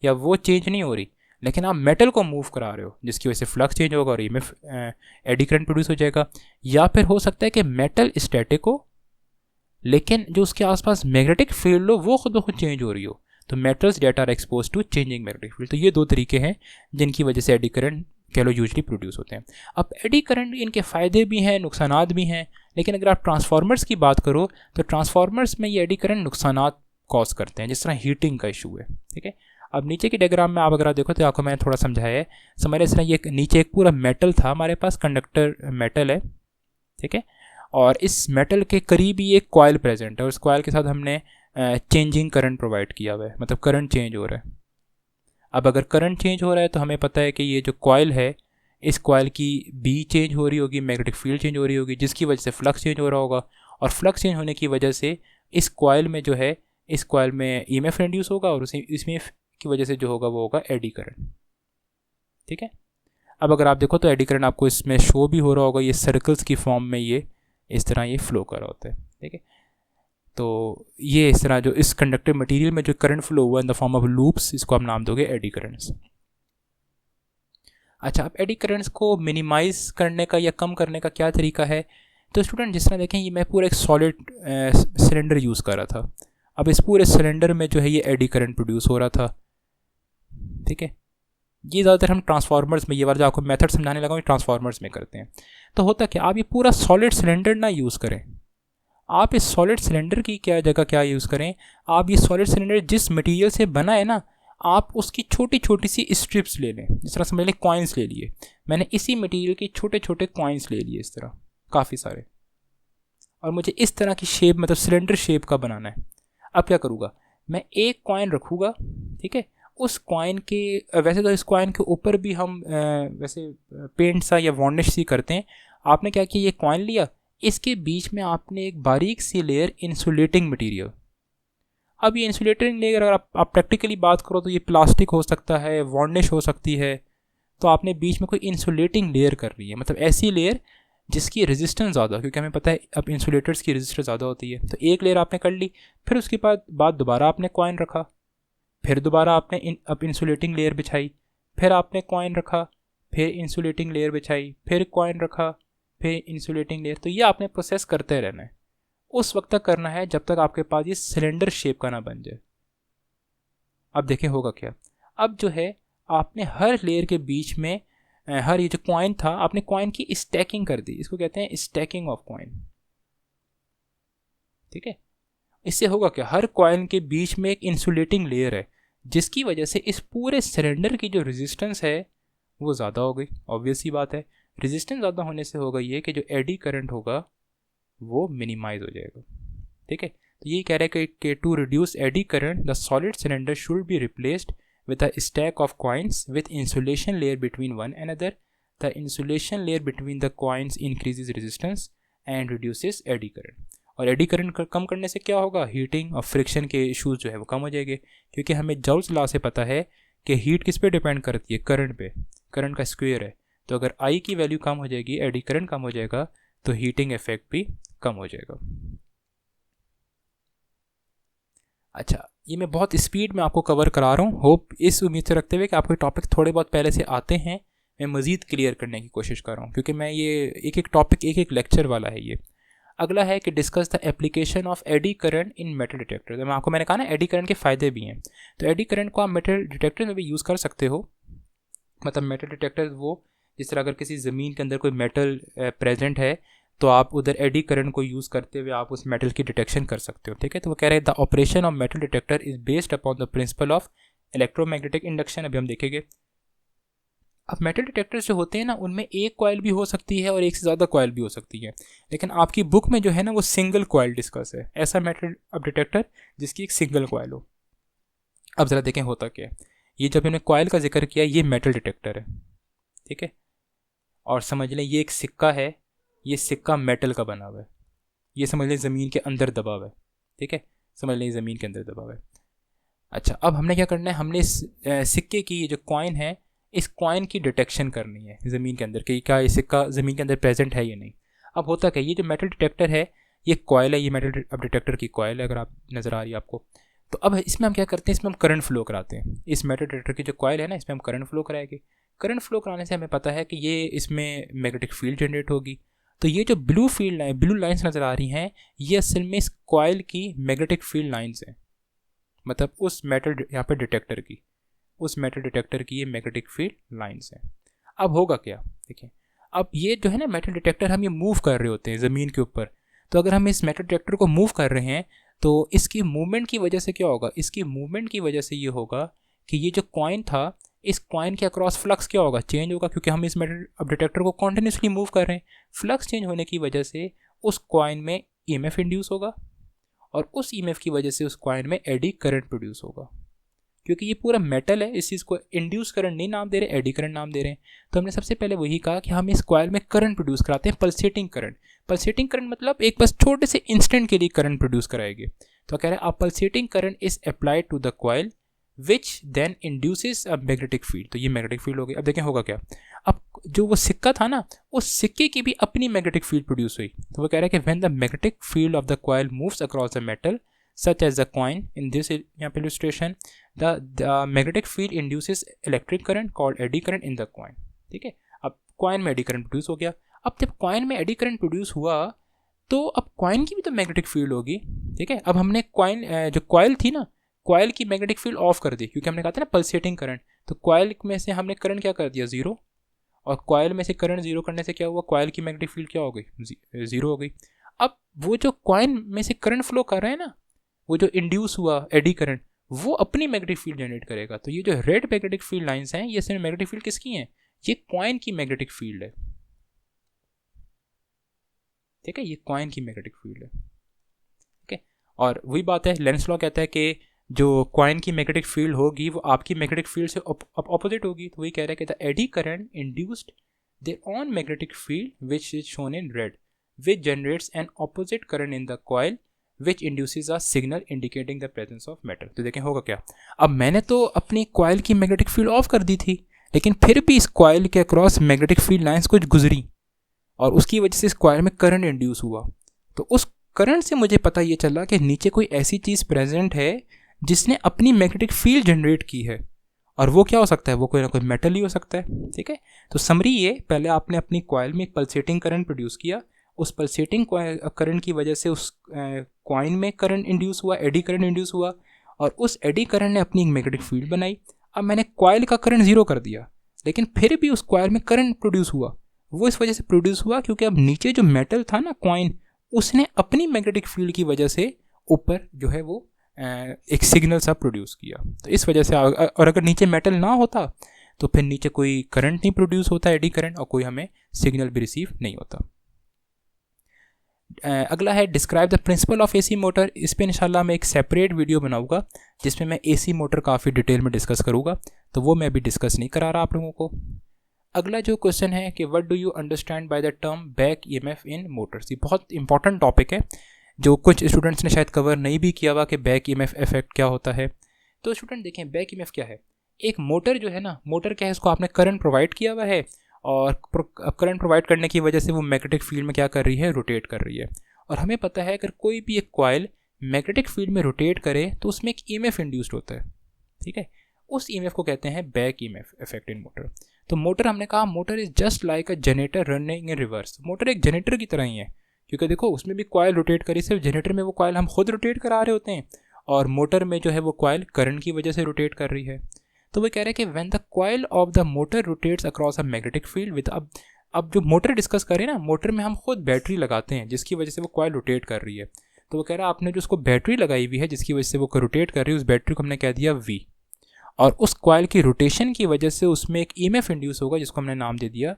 या वो चेंज नहीं हो रही, लेकिन आप मेटल को मूव करा रहे हो जिसकी वजह से फ्लक्स चेंज होगा और ईएमएफ एडी करंट प्रोड्यूस हो जाएगा। या फिर हो सकता है कि मेटल स्टैटिक हो लेकिन जो उसके आसपास मैग्नेटिक फील्ड हो वो खुद ब खुद चेंज हो रही हो, तो metals that are expose to changing magnetic field. तो ये दो तरीके हैं जिनकी वजह से एडी करंट कह लो यूजली प्रोड्यूस होते हैं। अब एडी करंट इनके फ़ायदे भी हैं, नुकसानात भी हैं, लेकिन अगर आप ट्रांसफार्मर्स की बात करो तो ट्रांसफार्मर्स में ये एडी करंट नुकसानात कॉज करते हैं, जिस तरह हीटिंग का इशू है। ठीक है, अब नीचे की डायग्राम में आप अगर देखो तो आपको मैंने थोड़ा समझाया है, समझ इस तरह ये नीचे एक पूरा मेटल था हमारे पास, कंडक्टर मेटल है, ठीक है, और इस मेटल के करीब ही एक कॉयल प्रेजेंट है, और इस कॉयल के साथ हमने चेंजिंग करंट प्रोवाइड किया हुआ है, मतलब करंट चेंज हो रहा है। अब अगर करंट चेंज हो रहा है तो हमें पता है कि ये जो कॉयल है, इस कॉयल की बी चेंज हो रही होगी, मैग्नेटिक फील्ड चेंज हो रही होगी, जिसकी वजह से फ्लक्स चेंज हो रहा होगा, और फ्लक्स चेंज होने की वजह से इस कॉयल में जो है, इस कॉयल में ईएमएफ इंड्यूस होगा, और उसी इसमें की वजह से जो होगा वो होगा एडी करंट। ठीक है, अब अगर आप देखो तो एडी करंट आपको इसमें शो भी हो रहा होगा, ये सर्कल्स की फॉर्म में ये इस तरह ये फ्लो कर रहा होता है। ठीक है, तो ये इस तरह जो इस कंडक्टिव मटेरियल में जो करंट फ्लो हुआ in the form of loops, इसको आप नाम दोगे एडी करंट्स। अच्छा, अब एडी करंट्स को मिनिमाइज करने का या कम करने का क्या तरीका है? तो स्टूडेंट जिस तरह देखें, ये मैं पूरा एक सॉलिड सिलेंडर यूज़ कर रहा था। अब इस पूरे सिलेंडर में जो है ये एडी करंट प्रोड्यूस हो रहा था। ठीक है, ये ज़्यादातर हम ट्रांसफार्मर्स में, ये वाला जो आपको मेथड समझाने लगा हूँ, ट्रांसफार्मर्स में करते हैं। तो होता क्या, आप ये पूरा सॉलिड सिलेंडर ना यूज़ करें, आप इस सॉलिड सिलेंडर की क्या जगह क्या यूज़ करें, आप ये सॉलिड सिलेंडर जिस मटेरियल से बना है ना, आप उसकी छोटी छोटी सी स्ट्रिप्स ले लें। जिस तरह समझ लें कॉइन्स ले लिए, मैंने इसी मटेरियल के छोटे छोटे कॉइन्स ले लिए, इस तरह काफ़ी सारे, और मुझे इस तरह की शेप, मतलब सिलेंडर शेप का बनाना है। अब क्या करूँगा, मैं एक कॉइन रखूँगा, ठीक है, उस कॉइन के, वैसे तो इस कॉइन के ऊपर भी हम वैसे पेंट सा या वार्निश सी करते हैं। आपने क्या किया, ये कॉइन लिया, इसके बीच में आपने एक बारीक सी लेयर इंसुलेटिंग मटेरियल। अब ये इंसुलेटिंग लेयर अगर आप प्रैक्टिकली बात करो तो ये प्लास्टिक हो सकता है, वार्निश हो सकती है, तो आपने बीच में कोई इंसुलेटिंग लेयर कर रही है, मतलब ऐसी लेयर जिसकी रेजिस्टेंस ज़्यादा, क्योंकि हमें पता है अब इंसुलेटर्स की रेजिस्टेंस ज़्यादा होती है। तो एक लेयर आपने कर ली, फिर उसके बाद दोबारा आपने कॉइन रखा, फिर दोबारा आपने अब इंसुलेटिंग लेयर बिछाई, फिर आपने कॉइन रखा, फिर इंसुलेटिंग लेयर बिछाई, फिर कॉइन रखा, फिर इंसुलेटिंग लेयर। तो ये आपने प्रोसेस करते रहना है, उस वक्त तक करना है जब तक आपके पास ये सिलेंडर शेप का ना बन जाए। अब देखें होगा क्या, अब जो है आपने हर लेयर के बीच में, हर ये जो कॉइन था, आपने कॉइन की स्टैकिंग कर दी, इसको कहते हैं स्टैकिंग ऑफ कॉइन। ठीक है, इससे होगा क्या, हर कॉइन के बीच में एक इंसुलेटिंग लेयर है, जिसकी वजह से इस पूरे सिलेंडर की जो रेजिस्टेंस है वो ज़्यादा हो गई। ऑब्वियस सी बात है, रेजिस्टेंस ज़्यादा होने से होगा ये कि जो एडी करंट होगा वो मिनिमाइज हो जाएगा। ठीक है, तो ये कह रहे हैं कि to reduce eddy current the solid cylinder should be replaced with a stack of coins with insulation layer between one another. The insulation layer between the coins increases resistance and reduces eddy current. और eddy current कम करने से क्या होगा, heating और friction के issues जो है वो कम हो जाएंगे, क्योंकि हमें जॉल्स लॉ से पता है कि हीट किस पे डिपेंड करती है, करंट पे, करंट का स्क्वायर है। तो अगर आई की वैल्यू कम हो जाएगी, एडी करंट कम हो जाएगा, तो हीटिंग इफेक्ट भी कम हो जाएगा। अच्छा, ये मैं बहुत स्पीड में आपको कवर करा रहा हूँ, होप इस उम्मीद से रखते हुए कि आपको टॉपिक थोड़े बहुत पहले से आते हैं, मैं मज़ीद क्लियर करने की कोशिश कर रहा हूँ, क्योंकि मैं ये एक एक टॉपिक एक एक लेक्चर वाला है ये। अगला है कि discuss the application of eddy current in metal detector. तो मैंने कहा ना एडी करंट के फ़ायदे भी हैं, तो एडी करंट को आप मेटल डिटेक्टर में भी यूज़ कर सकते हो। मतलब मेटल डिटेक्टर वो, जिस तरह अगर किसी ज़मीन के अंदर कोई मेटल प्रेजेंट है तो आप उधर एडी करंट को यूज़ करते हुए आप उस मेटल की डिटेक्शन कर सकते हो, ठीक है। तो वो कह रहे हैं the operation of metal detector is based upon the principle of electromagnetic induction. अभी हम देखेंगे। अब मेटल डिटेक्टर्स जो होते हैं ना, उनमें एक कॉइल भी हो सकती है और एक से ज़्यादा कॉइल भी हो सकती है, लेकिन आपकी बुक में जो है ना वो सिंगल कॉइल डिस्कस है, ऐसा मेटल अब डिटेक्टर जिसकी एक सिंगल कॉइल हो। अब ज़रा देखें होता क्या है। ये जब मैंने कॉइल का जिक्र किया, ये मेटल डिटेक्टर है, ठीक है। और समझ लें ये एक सिक्का है, ये सिक्का मेटल का बना हुआ है, ये समझ लें ज़मीन के अंदर दबा हुआ है, ठीक है। समझ लें ज़मीन के अंदर दबा हुआ है। अच्छा, अब हमने क्या करना है, हमने इस सिक्के की जो कॉइन है, इस कॉइन की डिटेक्शन करनी है ज़मीन के अंदर कि क्या ये सिक्का ज़मीन के अंदर प्रेजेंट है या नहीं। अब होता क्या, ये जो मेटल डिटेक्टर है, ये कॉयल है, ये मेटल अब डिटेक्टर की कॉयल है, अगर आप नज़र आ रही है आपको। तो अब इसमें हम क्या करते हैं, इसमें हम करंट फ्लो कराते हैं। इस मेटल डिटेक्टर की जो कॉयल है ना, इसमें हम करंट फ्लो कराएंगे। करंट फ्लो कराने से हमें पता है कि ये इसमें मैग्नेटिक फील्ड जनरेट होगी। तो ये जो ब्लू लाइन्स नज़र आ रही हैं, ये असल में इस कॉयल की मैग्नेटिक फील्ड लाइन्स हैं। मतलब उस मेटल यहाँ पे डिटेक्टर की, उस मेटल डिटेक्टर की ये मैग्नेटिक फील्ड लाइंस हैं। अब होगा क्या, देखिए। अब ये जो है ना मेटल डिटेक्टर, हम ये मूव कर रहे होते हैं ज़मीन के ऊपर। तो अगर हम इस मेटल डिटेक्टर को मूव कर रहे हैं तो इसकी मूवमेंट की वजह से क्या होगा, इसकी मूवमेंट की वजह से ये होगा कि ये जो कॉइन था, इस कॉइन के अक्रॉस फ्लक्स क्या होगा, चेंज होगा, क्योंकि हम इस मेटल अब डिटेक्टर को कॉन्टिन्यूसली मूव कर रहे हैं। फ्लक्स चेंज होने की वजह से उस कॉइन में ईएमएफ इंड्यूस होगा, और उस ईएमएफ की वजह से उस कॉइन में एडी करंट प्रोड्यूस होगा। क्योंकि ये पूरा मेटल है, इस चीज़ को इंड्यूस करंट नहीं नाम दे रहे, एडी करंट नाम दे रहे हैं। तो हमने सबसे पहले वही कहा कि हम इस कॉइल में करंट प्रोड्यूस कराते हैं, पल्सेटिंग करंट। पल्सेटिंग करंट मतलब एक बस छोटे से इंस्टेंट के लिए करंट प्रोड्यूस कराएंगे। तो कह रहे हैं आप pulsating current is applied to the coil which then induces a magnetic field. तो ये मैग्नेटिक फील्ड हो गई। अब देखें होगा क्या, अब जो वो सिक्का था ना, उस सिक्के की भी अपनी मैग्नेटिक फील्ड प्रोड्यूस हुई। तो वो कह रहा है कि when the magnetic field of the coil moves across the metal such as the coin in this यहाँ पे illustration, the magnetic field induces electric current called eddy current in the coin, ठीक है। अब कॉइन में eddy current produce हो गया। अब जब कॉइन में एडी करंट प्रोड्यूस हुआ तो अब कॉइन की भी तो मैग्नेटिक फील्ड होगी, ठीक है। अब हमने कॉइन जो कॉइल थी ना, कॉइल की मैग्नेटिक फील्ड ऑफ कर दी, क्योंकि हमने कहा था ना पल्सेटिंग करंट। तो कॉइल में से हमने करंट क्या कर दिया, ज़ीरो। और कॉइल में से करंट ज़ीरो करने से क्या हुआ, कॉइल की मैग्नेटिक फील्ड क्या हो गई, ज़ीरो हो गई। अब वो जो कॉइन में से करंट फ्लो कर रहे हैं ना, वो जो इंड्यूस हुआ एडी करंट, वो अपनी मैग्नेटिक फील्ड जनरेट करेगा। तो ये जो रेड मैग्नेटिक फील्ड लाइंस हैं, ये सिर्फ मैग्नेटिक फील्ड किसकी हैं, ये कॉइन की मैग्नेटिक फील्ड है, ठीक है। ये कॉइन की मैग्नेटिक फील्ड है, ठीक है। और वही बात है, लेंस लॉ कहता है कि जो कॉइन की मैग्नेटिक फील्ड होगी वो आपकी मैग्नेटिक फील्ड से ऑपोजिट होगी। तो वही कह रहा है कि the eddy current induced their own magnetic field which is shown in red, which generates an opposite current in the coil which induces a signal indicating the presence of metal. तो देखें होगा क्या, अब मैंने तो अपनी कॉइल की magnetic field of कर दी थी, लेकिन फिर भी इस कॉइल के अक्रॉस मैग्नेटिक फील्ड लाइंस कुछ गुजरी और उसकी वजह से इस कॉइल में करंट इंड्यूस हुआ। तो उस करंट से मुझे पता ये चला कि नीचे कोई ऐसी चीज़ प्रेजेंट है जिसने अपनी मैग्नेटिक फील्ड जनरेट की है, और वो क्या हो सकता है, वो कोई ना कोई मेटल ही हो सकता है, ठीक है। तो समरी ये, पहले आपने अपनी कॉइल में एक पल्सेटिंग करंट प्रोड्यूस किया, उस पल्सेटिंग करंट की वजह से उस कॉइन में करंट इंड्यूस हुआ, एडी करंट इंड्यूस हुआ, और उस एडी करंट ने अपनी एक मैग्नेटिक फील्ड बनाई। अब मैंने कॉइल का करंट ज़ीरो कर दिया, लेकिन फिर भी उस कॉइल में करंट प्रोड्यूस हुआ। वो इस वजह से प्रोड्यूस हुआ क्योंकि अब नीचे जो मेटल था ना कॉइन, उसने अपनी मैग्नेटिक फील्ड की वजह से ऊपर जो है वो एक सिग्नल सा प्रोड्यूस किया। तो इस वजह से, और अगर नीचे मेटल ना होता तो फिर नीचे कोई करंट नहीं प्रोड्यूस होता, एडी करंट, और कोई हमें सिग्नल भी रिसीव नहीं होता। अगला है describe the principle of AC motor. इस पर इंशाल्लाह मैं एक सेपरेट वीडियो बनाऊंगा जिसमें मैं एसी मोटर काफ़ी डिटेल में डिस्कस करूंगा, तो वो मैं अभी डिस्कस नहीं करा रहा आप लोगों को। अगला जो क्वेश्चन है कि what do you understand by the term back EMF in Motors. ये बहुत इंपॉर्टेंट टॉपिक है जो कुछ स्टूडेंट्स ने शायद कवर नहीं भी किया हुआ कि बैक ईएमएफ इफेक्ट क्या होता है। तो स्टूडेंट देखें, बैक ईएमएफ क्या है। एक मोटर जो है ना, मोटर क्या है, इसको आपने करंट प्रोवाइड किया हुआ है, और करंट प्रोवाइड करने की वजह से वो मैग्नेटिक फील्ड में क्या कर रही है, रोटेट कर रही है। और हमें पता है अगर कोई भी एक कॉइल मैग्नेटिक फील्ड में रोटेट करे तो उसमें एक ईएमएफ इंड्यूस्ड होता है, ठीक है। उस ईएमएफ को कहते हैं back EMF effect in motor. तो मोटर हमने कहा motor is just like a generator running in reverse. Motor एक जनरेटर की तरह ही है, क्योंकि देखो उसमें भी कॉयल रोटेट करी, सिर्फ जनरेटर में वो कॉयल हम खुद रोटेट करा रहे होते हैं और मोटर में जो है वो कॉयल करंट की वजह से रोटेट कर रही है। तो वो कह रहे हैं कि when the coil of the motor rotates across a magnetic field with, अब जो मोटर डिस्कस करें ना, मोटर में हम खुद बैटरी लगाते हैं जिसकी वजह से वो कॉयल रोटेट कर रही है। तो वो कह रहा है आपने जो उसको बैटरी लगाई हुई है जिसकी वजह से वो रोटेट कर रही है, उस बैटरी को हमने कह दिया V, और उस कॉयल की रोटेशन की वजह से उसमें एक ईएमएफ इंड्यूस होगा जिसको हमने नाम दे दिया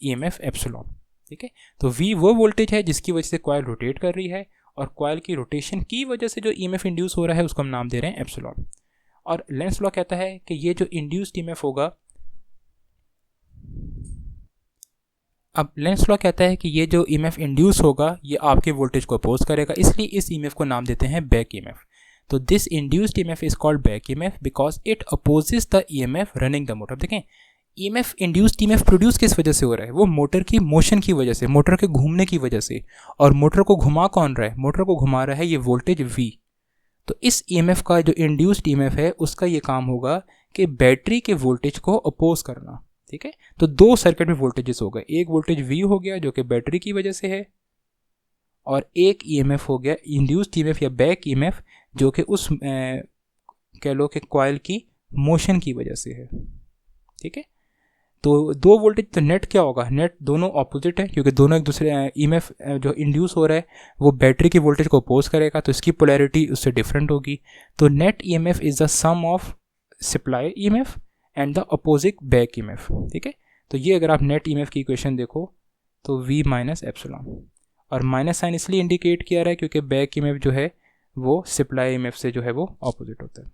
ईएमएफ एप्सिलॉन। ठीक है, तो V वो वोल्टेज है जिसकी वजह से कॉयल रोटेट कर रही है, और कॉयल की रोटेशन की वजह से जो ईएमएफ इंड्यूस हो रहा है उसको हम नाम दे रहे हैं एप्सिलॉन। और लेंस लॉ कहता है कि ये जो इंड्यूस्ड ईएमएफ होगा, अब लेंस लॉ कहता है कि ये जो ईएमएफ इंड्यूस होगा ये आपके वोल्टेज को अपोज करेगा, इसलिए इस ईएमएफ को नाम देते हैं बैक ईएमएफ। तो this induced EMF is called back EMF because it opposes the EMF running the motor. देखें ईएमएफ इंड्यूस्ड ईएमएफ प्रोड्यूस किस वजह से हो रहा है, वो मोटर की मोशन की वजह से, मोटर के घूमने की वजह से। और मोटर को घुमा कौन रहा है, मोटर को घुमा रहा है ये वोल्टेज V। तो इस ईएमएफ का जो इंड्यूस्ड ईएमएफ है उसका ये काम होगा कि बैटरी के वोल्टेज को अपोज करना। ठीक है, तो दो सर्किट में वोल्टेजेस हो गए, एक वोल्टेज V हो गया जो कि बैटरी की वजह से है, और एक ईएमएफ हो गया इंड्यूस्ड ईएमएफ या बैक ईएमएफ जो कि उस कह लो कि कॉइल की मोशन की वजह से है। ठीक है, तो दो वोल्टेज, तो नेट क्या होगा, नेट दोनों ऑपोजिट है क्योंकि दोनों एक दूसरे ईएमएफ जो इंड्यूस हो रहा है वो बैटरी की वोल्टेज को अपोज करेगा, तो इसकी पोलैरिटी उससे डिफरेंट होगी। तो net EMF is the sum of supply EMF and the opposite back EMF. ठीक है, तो ये अगर आप नेट ईएमएफ की इक्वेशन देखो तो V माइनस एप्सिलॉन, और माइनस साइन इसलिए इंडिकेट किया रहा है क्योंकि बैक ईएमएफ जो है वो सप्लाई ईएमएफ से जो है वो ऑपोजिट होता है।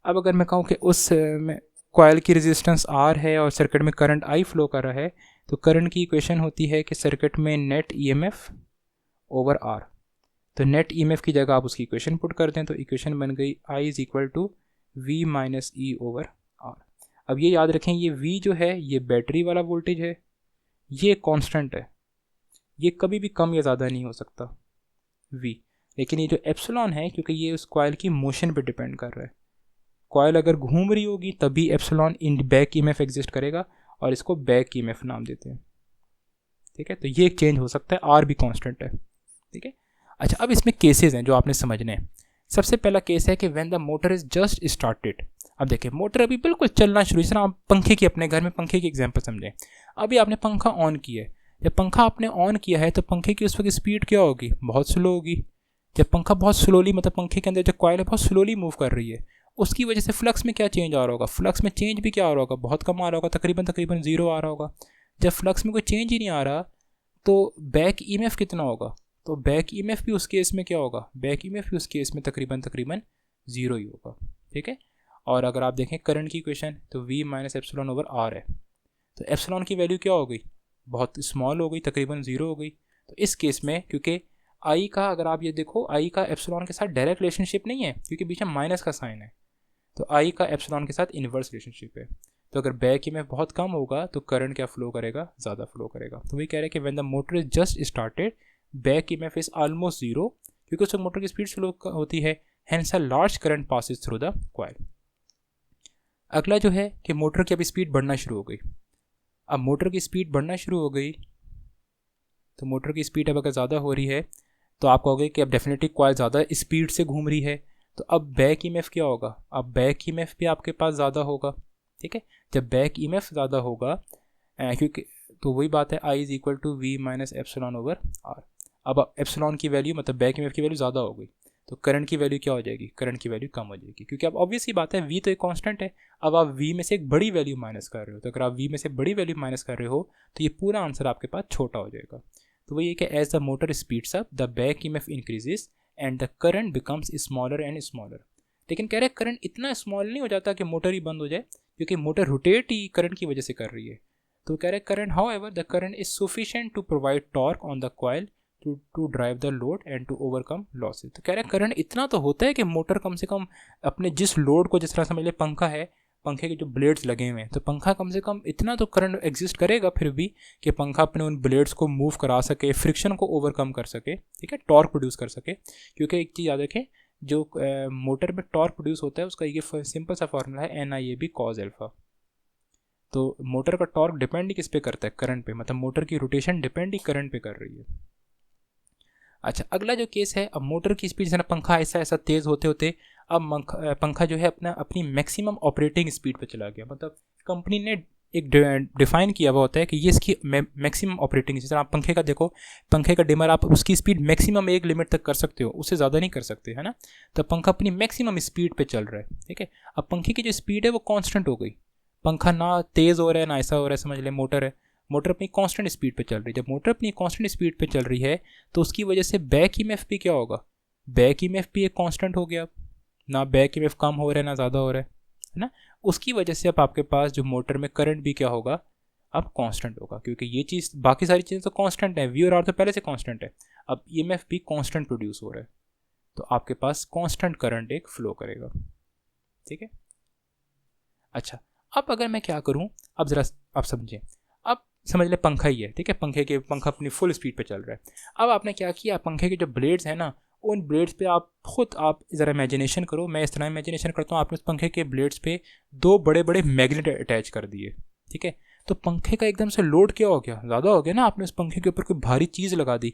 अब अगर मैं कहूँ कि उस में कॉयल की रेजिस्टेंस R है और सर्किट में करंट I फ्लो कर रहा है, तो करंट की इक्वेशन होती है कि सर्किट में नेट ईएमएफ ओवर R। तो नेट ईएमएफ की जगह आप उसकी इक्वेशन पुट कर दें तो इक्वेशन बन गई I is equal to V minus E over R। अब ये याद रखें ये V जो है ये बैटरी वाला वोल्टेज है, ये कांस्टेंट है, ये कभी भी कम या ज़्यादा नहीं हो सकता V। लेकिन ये जो एप्सिलॉन है क्योंकि ये उस कॉयल की मोशन पे डिपेंड कर रहा है, कॉयल अगर घूम रही होगी तभी epsilon in back EMF exist करेगा और इसको बैक ईएमएफ नाम देते हैं। ठीक है, तो ये एक चेंज हो सकता है, R भी कांस्टेंट है। ठीक है, अच्छा अब इसमें केसेस हैं जो आपने समझने हैं। सबसे पहला केस है कि when the motor is just started. अब देखिए मोटर अभी बिल्कुल चलना शुरू, इस तरह आप पंखे की, अपने घर में पंखे की एग्जांपल समझें। अभी आपने पंखा ऑन किया है, जब पंखा आपने ऑन किया है तो पंखे की उस वक्त स्पीड क्या होगी, बहुत स्लो होगी। जब पंखा बहुत स्लोली, मतलब पंखे के अंदर जो कॉइल है बहुत स्लोली मूव कर रही है, उसकी वजह से फ्लक्स में क्या चेंज आ रहा होगा, फ्लक्स में चेंज भी क्या आ रहा होगा, बहुत कम आ रहा होगा, तकरीबन 0 आ रहा होगा। जब फ्लक्स में कोई चेंज ही नहीं आ रहा तो बैक ईएमएफ कितना होगा, तो बैक ईएमएफ भी उस केस में क्या होगा, बैक ईएमएफ भी उस केस में तकरीबन 0 ही होगा। ठीक है, और अगर आप देखें करंट की इक्वेशन तो V minus epsilon over R है, तो एप्सिलॉन की वैल्यू क्या हो गई, बहुत स्मॉल हो गई, तकरीबन 0 हो गई। तो इस केस में क्योंकि I का, अगर आप ये देखो I का एप्सिलॉन के साथ डायरेक्ट रिलेशनशिप नहीं है क्योंकि बीच में माइनस का साइन है, तो I का एप्सिलॉन के साथ इन्वर्स रिलेशनशिप है। तो अगर बैक ईएमएफ बहुत कम होगा तो करंट क्या फ्लो करेगा, ज़्यादा फ्लो करेगा। तो वही कह रहे हैं कि when the motor is just started back EMF is almost 0 क्योंकि उस मोटर की स्पीड स्लो होती है, hence a large current passes through the coil. अगला जो है कि मोटर की अब स्पीड बढ़ना शुरू हो गई। अब मोटर की स्पीड बढ़ना शुरू हो गई तो मोटर की स्पीड अब अगर ज़्यादा हो रही है तो आप कहोगे कि अब डेफिनेटली कॉइल ज़्यादा स्पीड से घूम रही है, तो अब बैक ईएमएफ क्या होगा, अब बैक ईएमएफ भी आपके पास ज़्यादा होगा। ठीक है, जब बैक ईएमएफ ज़्यादा होगा क्योंकि तो वही बात है I is equal to V minus epsilon over R। अब एप्सिलॉन की वैल्यू मतलब बैक ईएमएफ की वैल्यू ज़्यादा हो गई तो करंट की वैल्यू क्या हो जाएगी, करंट की वैल्यू कम हो जाएगी क्योंकि अब ऑब्वियस ही बात है V तो एक कांस्टेंट है, अब आप V में से एक बड़ी वैल्यू माइनस कर रहे हो, तो अगर आप V में से बड़ी वैल्यू माइनस कर रहे हो तो ये पूरा आंसर आपके पास छोटा हो जाएगा। तो वही है कि as the motor speeds up the back EMF increases and the current becomes smaller and smaller. लेकिन कह रहे करंट इतना स्मॉल नहीं हो जाता कि मोटर ही बंद हो जाए क्योंकि मोटर रोटेट ही करंट की वजह से कर रही है। तो कह रहे current however the current is sufficient to provide torque on the coil to drive the load and to overcome losses. तो कह रहे करंट इतना तो होता है कि मोटर कम से कम अपने जिस लोड को, जिस तरह समझ ले पंखा है, पंखे के जो ब्लेड्स लगे हुए हैं तो पंखा कम से कम इतना तो करंट एग्जिस्ट करेगा फिर भी कि पंखा अपने उन ब्लेड्स को मूव करा सके, फ्रिक्शन को ओवरकम कर सके, ठीक है, टॉर्क प्रोड्यूस कर सके। क्योंकि एक चीज़ याद रखें जो मोटर में टॉर्क प्रोड्यूस होता है उसका ये सिंपल सा फॉर्मूला है NIAB cos अल्फा। तो मोटर का टॉर्क डिपेंड ही किस पे करता है, करंट पे, मतलब मोटर की रोटेशन डिपेंड ही करंट पे कर रही है। अच्छा, अगला जो केस है, अब मोटर की स्पीड, जरा पंखा ऐसा ऐसा तेज़ होते होते अब पंखा जो है अपनी मैक्सिमम ऑपरेटिंग स्पीड पे चला गया। मतलब कंपनी ने एक डिफाइन किया हुआ होता है कि ये इसकी मैक्सिमम ऑपरेटिंग, जैसे आप पंखे का देखो, पंखे का डिमर आप उसकी स्पीड मैक्सिमम एक लिमिट तक कर सकते हो, उससे ज़्यादा नहीं कर सकते, है ना। तो पंखा अपनी मैक्सिमम स्पीड पे चल रहा है, ठीक है। अब पंखे की जो स्पीड है वो कांस्टेंट हो गई, पंखा ना तेज़ हो रहा है ना ऐसा हो रहा है, समझ ले मोटर है, मोटर अपनी कांस्टेंट स्पीड पे चल रही है। जब मोटर अपनी कांस्टेंट स्पीड पे चल रही है तो उसकी वजह से बैक ईएमएफ भी क्या होगा, बैक ईएमएफ भी एक कांस्टेंट हो गया, ना बैक ईएमएफ कम हो रहा है ना ज़्यादा हो रहा है ना। उसकी वजह से अब आपके पास जो मोटर में करंट भी क्या होगा, अब कांस्टेंट होगा, क्योंकि ये चीज़, बाकी सारी चीज़ें तो कांस्टेंट है, वी और आर तो पहले से कांस्टेंट है, अब ईएमएफ भी कांस्टेंट प्रोड्यूस हो रहा है, तो आपके पास कांस्टेंट करंट एक फ्लो करेगा, ठीक है। अच्छा, अब अगर मैं क्या करूं, अब ज़रा आप समझें, अब समझ ले पंखा ही है, ठीक है, पंखा अपनी फुल स्पीड पे चल रहा है। अब आपने क्या किया, पंखे के जो ब्लेड्स हैं ना, उन ब्लेड्स पे आप ज़रा इमेजिनेशन करो, मैं इस तरह इमेजिनेशन करता हूँ, आपने उस पंखे के ब्लेड्स पे दो बड़े बड़े मैग्नेट अटैच कर दिए, ठीक है। तो पंखे का एकदम से लोड क्या हो गया, ज़्यादा हो गया ना, आपने उस पंखे के ऊपर कोई भारी चीज़ लगा दी,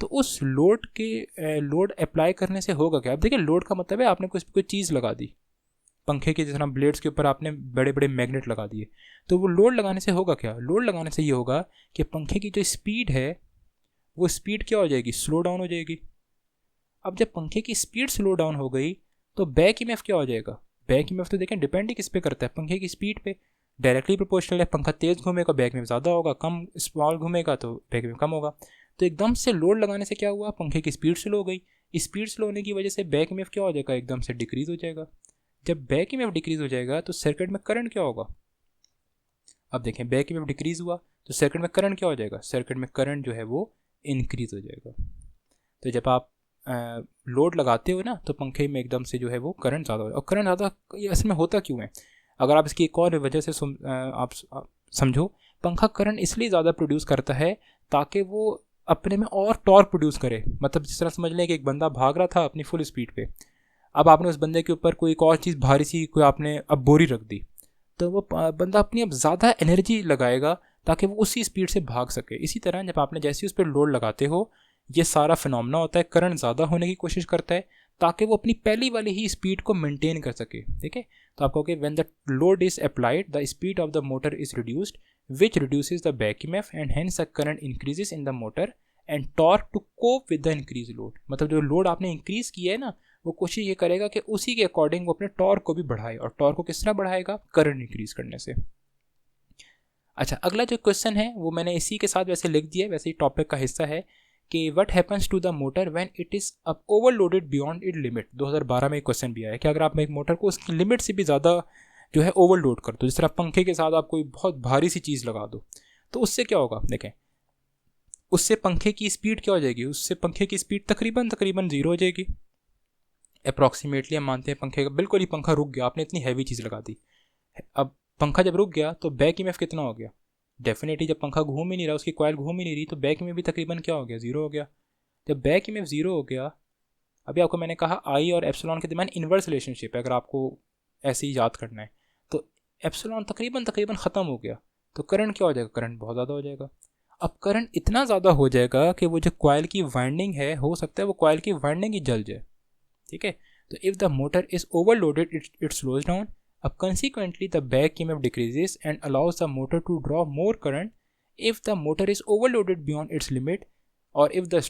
तो उस लोड अप्लाई करने से होगा क्या। अब देखिए, लोड का मतलब है आपने कोई चीज़ लगा दी पंखे के, जिस तरह ब्लेड्स के ऊपर आपने बड़े बड़े मैग्नेट लगा दिए, तो वो लोड लगाने से होगा क्या, लोड लगाने से ये होगा कि पंखे की जो स्पीड है वो स्पीड क्या हो जाएगी, स्लो डाउन हो जाएगी। अब जब पंखे की स्पीड स्लो डाउन हो गई तो बैक ईएमएफ क्या हो जाएगा, बैक ईएमएफ तो देखें डिपेंड ही किस पे करता है, पंखे की स्पीड पे डायरेक्टली प्रोपोर्शनल है, पंखा तेज़ घूमेगा बैक ईएमएफ ज़्यादा होगा, कम स्मॉल घूमेगा तो बैक ईएमएफ कम होगा। तो एकदम से लोड लगाने से क्या हुआ, पंखे की स्पीड स्लो हो गई, स्पीड स्लो होने की वजह से बैक ईएमएफ क्या हो जाएगा, एकदम से डिक्रीज हो जाएगा। जब बैक ईएमएफ डिक्रीज हो जाएगा तो सर्किट में करंट क्या होगा, अब देखें बैक ईएमएफ डिक्रीज हुआ तो सर्किट में करंट क्या हो जाएगा, सर्किट में करंट जो है वो इंक्रीज हो जाएगा। तो जब आप लोड लगाते हो ना तो पंखे में एकदम से जो है वो करंट ज़्यादा हो, और करंट ज़्यादा ये असल में होता क्यों है, अगर आप इसकी एक और वजह से आप समझो, पंखा करंट इसलिए ज़्यादा प्रोड्यूस करता है ताकि वो अपने में और टॉर्क प्रोड्यूस करे। मतलब जिस तरह समझ लें कि एक बंदा भाग रहा था अपनी फुल स्पीड पे, अब आपने उस बंदे के ऊपर कोई एक और चीज़ भारी सी कोई आपने अब बोरी रख दी, तो वो बंदा अपनी अब ज़्यादा एनर्जी लगाएगा ताकि वो उसी स्पीड से भाग सके। इसी तरह जब आपने जैसे उस पर लोड लगाते हो, ये सारा फिनोमेना होता है, करंट ज़्यादा होने की कोशिश करता है ताकि वो अपनी पहली वाली ही स्पीड को मेंटेन कर सके, ठीक है। तो आप कहोगे when the load is applied the speed of the motor is reduced which reduces the back EMF and hence the current increases in the motor and torque to cope with the increase load. मतलब जो load आपने increase किया है ना, वो कोशिश ये करेगा कि उसी के अकॉर्डिंग वो अपने टॉर्क को भी बढ़ाए, और टॉर्क को किस तरह बढ़ाएगा, करंट इंक्रीज करने से। अच्छा, अगला जो क्वेश्चन है वो मैंने इसी के साथ वैसे लिख दिया है, वैसे ही टॉपिक का हिस्सा है कि what happens to the motor when it is अब ओवरलोडेड बियॉन्ड इट लिमिट। 2012 में एक क्वेश्चन भी आया है कि अगर आप एक मोटर को उसकी लिमिट से भी ज़्यादा जो है ओवरलोड कर दो, जिस तरह पंखे के साथ आप कोई बहुत भारी सी चीज़ लगा दो, तो उससे क्या होगा, देखें उससे पंखे की स्पीड क्या हो जाएगी, उससे पंखे की स्पीड तकरीबन जीरो हो जाएगी अप्रॉक्सीमेटली। हम मानते हैं पंखे का बिल्कुल ही पंखा रुक गया, आपने इतनी हैवी चीज़ लगा दी, अब पंखा जब रुक गया तो बैक ईएमएफ कितना हो गया, डेफिनेटली जब पंखा घूम ही नहीं रहा, उसकी कॉइल घूम ही नहीं रही, तो बैक ईएमएफ भी तकरीबन क्या हो गया, जीरो हो गया। जब बैक ईएमएफ जीरो हो गया, अभी आपको मैंने कहा आई और एप्सिलॉन के दरमियान इन्वर्स रिलेशनशिप है, अगर आपको ऐसे ही याद करना है, तो एप्सिलॉन तकरीबन ख़त्म हो गया, तो करंट क्या हो जाएगा, करंट बहुत ज़्यादा हो जाएगा। अब करंट इतना ज़्यादा हो जाएगा कि वो जो कॉइल की वाइंडिंग है, हो सकता है वो कॉइल की वाइंडिंग ही जल जाए, ठीक है। तो if the motor is overloaded it slows down, अब consequently the back EMF decreases and allows the motor to draw more current. If the motor is overloaded beyond its limit, or if it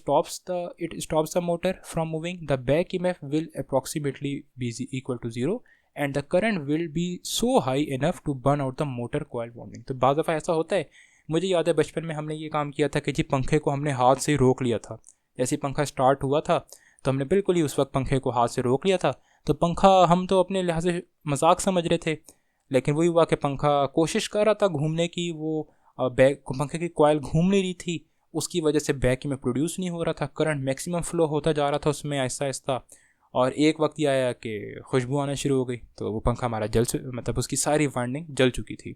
stops the motor from moving, the back EMF will approximately be equal to zero and the current will be so high enough to burn out the motor coil winding. तो बाज़ दफ़ा ऐसा होता है, मुझे याद है बचपन में हमने ये काम किया था कि जी पंखे को हमने हाथ से रोक लिया था, जैसे पंखा स्टार्ट हुआ था तो हमने बिल्कुल ही उस वक्त पंखे को हाथ से रोक लिया था, तो पंखा हम तो अपने लिहाज से मजाक समझ रहे थे, लेकिन वही हुआ कि पंखा कोशिश कर रहा था घूमने की, वो पंखे की कॉइल घूम नहीं रही थी, उसकी वजह से बैक में प्रोड्यूस नहीं हो रहा था, करंट मैक्सिमम फ्लो होता जा रहा था उसमें आहिस्ता आहिस्ता, और एक वक्त ये आया कि खुशबू आना शुरू हो गई, तो वो पंखा हमारा मतलब उसकी सारी वाइंडिंग जल चुकी थी,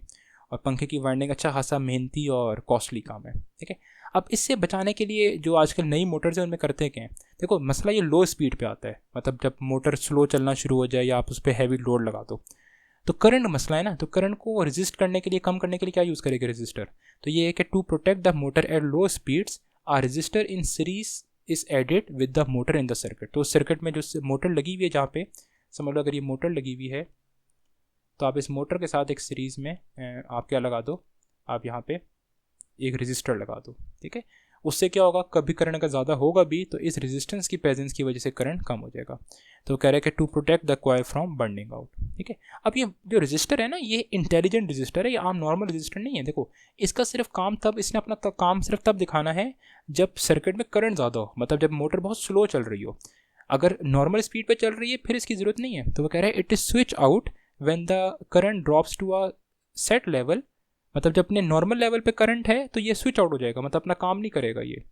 और पंखे की वाइंडिंग अच्छा खासा मेहनती और कॉस्टली काम है, ठीक है। अब इससे बचाने के लिए जो आजकल नई मोटर्स हैं उनमें करते क्या हैं, देखो मसला ये लो स्पीड पे आता है, मतलब जब मोटर स्लो चलना शुरू हो जाए या आप उस पर हैवी लोड लगा दो तो करंट मसला है ना, तो करंट को रेजिस्ट करने के लिए, कम करने के लिए क्या यूज़ करेंगे, रेजिस्टर। तो ये है कि to protect the motor at low speeds a resistor in series is added with the motor in the circuit. तो उस सर्किट में जो मोटर लगी हुई है, जहाँ पे समझ लो अगर ये मोटर लगी हुई है तो आप इस मोटर के साथ एक सीरीज़ में आप क्या लगा दो, आप यहाँ पे एक रेजिस्टर लगा दो, ठीक है। उससे क्या होगा, कभी करंट अगर ज़्यादा होगा भी तो इस रेजिस्टेंस की प्रेजेंस की वजह से करंट कम हो जाएगा। तो कह रहे हैं कि to protect the coil from burning out, ठीक है। अब ये जो रेजिस्टर है ना, ये इंटेलिजेंट रेजिस्टर है, ये आम नॉर्मल रेजिस्टर नहीं है। देखो इसका सिर्फ काम तब, इसने अपना काम सिर्फ तब दिखाना है जब सर्किट में करंट ज़्यादा हो, मतलब जब मोटर बहुत स्लो चल रही हो। अगर नॉर्मल स्पीड पर चल रही है फिर इसकी ज़रूरत नहीं है। तो वो कह रहे हैं it is switch out when the current drops to a set level, मतलब जब अपने नॉर्मल लेवल पे करंट है तो ये स्विच आउट हो जाएगा, मतलब अपना काम नहीं करेगा ये।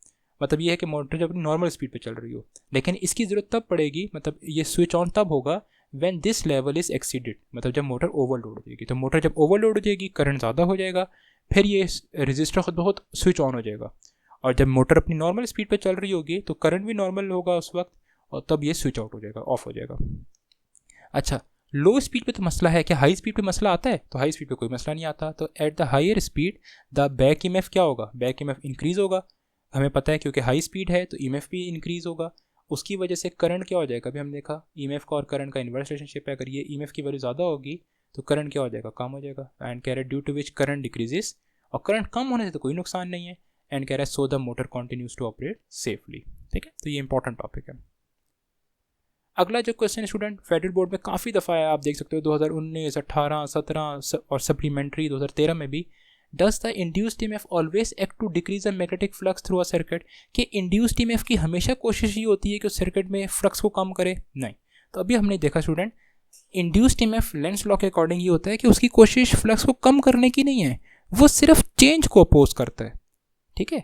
मतलब ये है कि मोटर जब अपनी नॉर्मल स्पीड पे चल रही हो, लेकिन इसकी ज़रूरत तब पड़ेगी, मतलब ये स्विच ऑन तब होगा when this level is exceeded, मतलब जब मोटर ओवरलोड हो जाएगी। तो मोटर जब ओवरलोड हो जाएगी, करंट ज़्यादा हो जाएगा, फिर ये रजिस्टर खुद बहुत स्विच ऑन हो जाएगा। और जब मोटर अपनी नॉर्मल स्पीड पर चल रही होगी तो करंट भी नॉर्मल होगा उस वक्त, और तब ये स्विच आउट हो जाएगा, ऑफ हो जाएगा। अच्छा, लो स्पीड पे तो मसला है, क्या हाई स्पीड पे मसला आता है? तो हाई स्पीड पे कोई मसला नहीं आता। तो at the higher speed the back EMF क्या होगा, बैक ईएमएफ इंक्रीज होगा, हमें पता है क्योंकि हाई स्पीड है तो ईएमएफ भी इंक्रीज होगा। उसकी वजह से करंट क्या हो जाएगा, अभी हम देखा ईएमएफ का और करंट का इन्वर्स रिलेशनशिप है। अगर ये ईएमएफ की वैल्यू ज़्यादा होगी तो करंट क्या हो जाएगा, कम हो जाएगा। एंड कह रहे due to which current decreases, और करंट कम होने से तो कोई नुकसान नहीं है। एंड कह रहा है so the motor continues to operate safely, ठीक है। तो ये इंपॉर्टेंट टॉपिक है। अगला जो क्वेश्चन है स्टूडेंट, फेडरल बोर्ड में काफ़ी दफ़ा है, आप देख सकते हो 2019, 18, 17 और सप्लीमेंट्री 2013 में भी। Does the induced EMF always act to decrease the magnetic flux through a circuit, कि इंड्यूस्ड ईएमएफ की हमेशा कोशिश ये होती है कि उस सर्किट में फ्लक्स को कम करे? नहीं। तो अभी हमने देखा student, induced EMF Lenz law के अकॉर्डिंग ये होता है कि उसकी कोशिश फ्लक्स को कम करने की नहीं है, वो सिर्फ चेंज को अपोज करता है, ठीक है।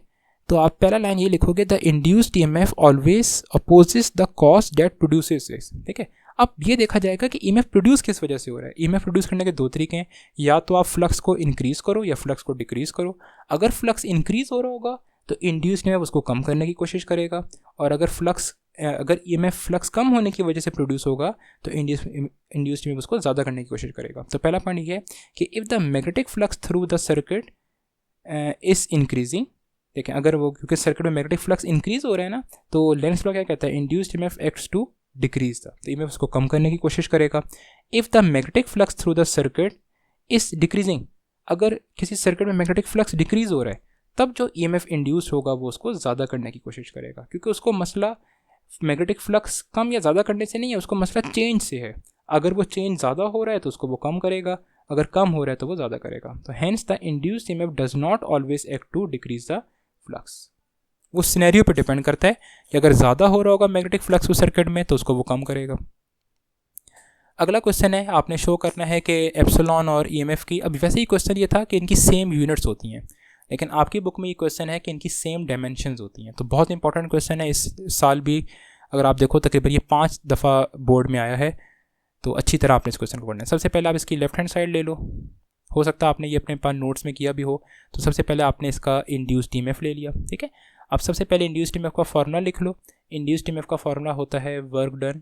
तो आप पहला लाइन ये लिखोगे, the induced EMF always opposes the cause that produces this, ठीक है। अब ये देखा जाएगा कि ईएमएफ प्रोड्यूस किस वजह से हो रहा है। ईएमएफ प्रोड्यूस करने के दो तरीके हैं, या तो आप फ्लक्स को इंक्रीज करो या फ्लक्स को डिक्रीज करो। अगर फ्लक्स इंक्रीज हो रहा होगा तो इंड्यूस्ड ईएमएफ उसको कम करने की कोशिश करेगा, और अगर ईएमएफ फ्लक्स कम होने की वजह से प्रोड्यूस होगा तो इंड्यूस्ड ईएमएफ उसको ज़्यादा करने की कोशिश करेगा। तो पहला पॉइंट ये है कि if the magnetic flux through the circuit is increasing, देखें अगर वो, क्योंकि सर्किट में मैग्नेटिक फ्लक्स इंक्रीज हो रहा है ना, तो लेंस लॉ क्या कहता है, induced EMF acts to decrease the, तो ईएमएफ उसको कम करने की कोशिश करेगा। If the magnetic flux through the circuit is decreasing, अगर किसी सर्किट में मैग्नेटिक फ्लक्स डिक्रीज हो रहा है तब जो ईएमएफ इंड्यूस होगा वो उसको ज़्यादा करने की कोशिश करेगा, क्योंकि उसको मसला मैग्नेटिक फ्लक्स कम या ज़्यादा करने से नहीं है, उसको मसला चेंज से है। अगर वो चेंज ज़्यादा हो रहा है तो उसको वो कम करेगा, अगर कम हो रहा है तो वो ज़्यादा करेगा। तो hence the induced EMF does not always act to decrease the flux. वो सिनेरियो पे डिपेंड करता है कि अगर ज़्यादा हो रहा होगा मैग्नेटिक फ्लक्स उस सर्किट में तो उसको वो कम करेगा। अगला क्वेश्चन है, आपने शो करना है कि एप्सिलॉन और ईएमएफ की, अब वैसे ही क्वेश्चन ये था कि इनकी सेम यूनिट्स होती हैं, लेकिन आपकी बुक में ये क्वेश्चन है कि इनकी सेम डायमेंशंस होती हैं। तो बहुत इंपॉर्टेंट क्वेश्चन है, इस साल भी अगर आप देखो तकरीबन ये 5 दफ़ा बोर्ड में आया है, तो अच्छी तरह आपने इस क्वेश्चन को पढ़ना है। सबसे पहले आप इसकी लेफ्ट हैंड साइड ले लो, हो सकता है आपने ये अपने पास नोट्स में किया भी हो। तो सबसे पहले आपने इसका इंड्यूस्ड ईएमएफ ले लिया, ठीक है। अब सबसे पहले इंड्यूस्ड ईएमएफ का फार्मूला लिख लो। इंड्यूस्ड ईएमएफ का फार्मूला होता है वर्क डन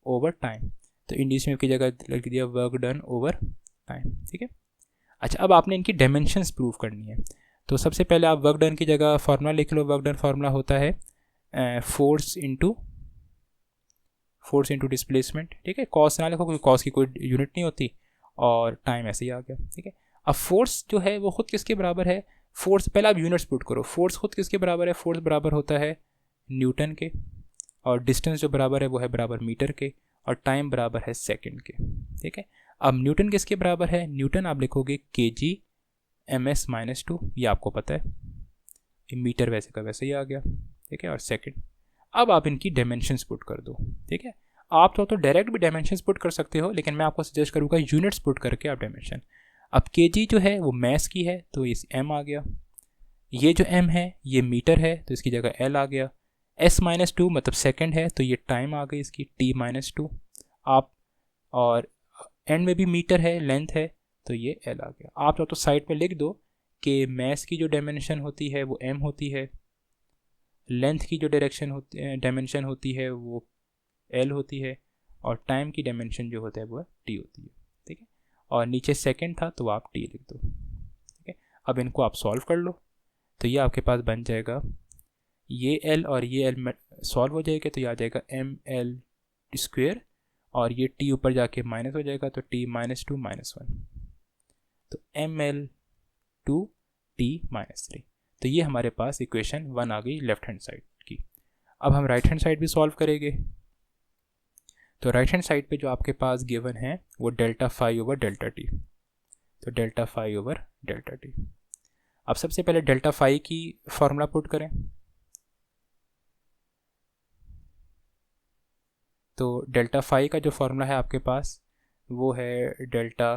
ओवर टाइम, तो इंड्यूस्ड ईएमएफ की जगह लिख दिया वर्क डन ओवर टाइम, ठीक है। अच्छा, अब आपने इनकी डायमेंशंस प्रूव करनी है। तो सबसे पहले आप वर्क डन की जगह फार्मूला लिख लो। वर्क डन फार्मूला होता है फोर्स इंटू डिस्प्लेसमेंट, ठीक है। कॉस ना लिखो क्योंकि कॉस की कोई यूनिट नहीं होती, और टाइम ऐसे ही आ गया, ठीक है। अब फोर्स जो है वो खुद किसके बराबर है, फोर्स पहले आप यूनिट्स पुट करो। फोर्स खुद किसके बराबर है, फोर्स बराबर होता है न्यूटन के, और डिस्टेंस जो बराबर है वो है बराबर मीटर के, और टाइम बराबर है सेकंड के, ठीक है। अब न्यूटन किसके बराबर है, न्यूटन आप लिखोगे kg ms-2, ये आपको पता है, मीटर वैसे का वैसे ही आ गया, ठीक है, और सेकंड। अब आप इनकी डायमेंशंस पुट कर दो, ठीक है। आप तो डायरेक्ट भी डायमेंशंस पुट कर सकते हो, लेकिन मैं आपको सजेस्ट करूँगा यूनिट्स पुट करके आप डायमेंशन। अब kg जो है वो मैस की है तो इस m आ गया, ये जो m है ये मीटर है तो इसकी जगह l आ गया, s-2 मतलब सेकंड है तो ये टाइम आ गई इसकी t-2 आप, और एंड में भी मीटर है, लेंथ है तो ये एल आ गया। आप चाहो तो साइड पे लिख दो कि मैस की जो डायमेंशन होती है वो एम होती है, लेंथ की जो डायमेंशन होती है वो एल होती है, और टाइम की डायमेंशन जो होता है वो टी होती है। ठीक है, और नीचे सेकंड था तो आप टी लिख दो। ठीक है, अब इनको आप सॉल्व कर लो तो ये आपके पास बन जाएगा, ये एल और ये एल सॉल्व हो जाएगा तो ये आ जाएगा एम एल स्क्वेयर, और ये टी ऊपर जाके माइनस हो जाएगा तो टी -2 -1, तो एम एल 2 टी -3। तो ये हमारे पास इक्वेशन 1 आ गई लेफ्ट हैंड साइड की। अब हम राइट हैंड साइड भी सॉल्व करेंगे। तो राइट हैंड साइड पे जो आपके पास गिवन है वो delta phi over delta T, तो delta phi over delta T. अब सबसे पहले डेल्टा फाई की फॉर्मूला पुट करें, तो डेल्टा फाई का जो फॉर्मूला है आपके पास वो है डेल्टा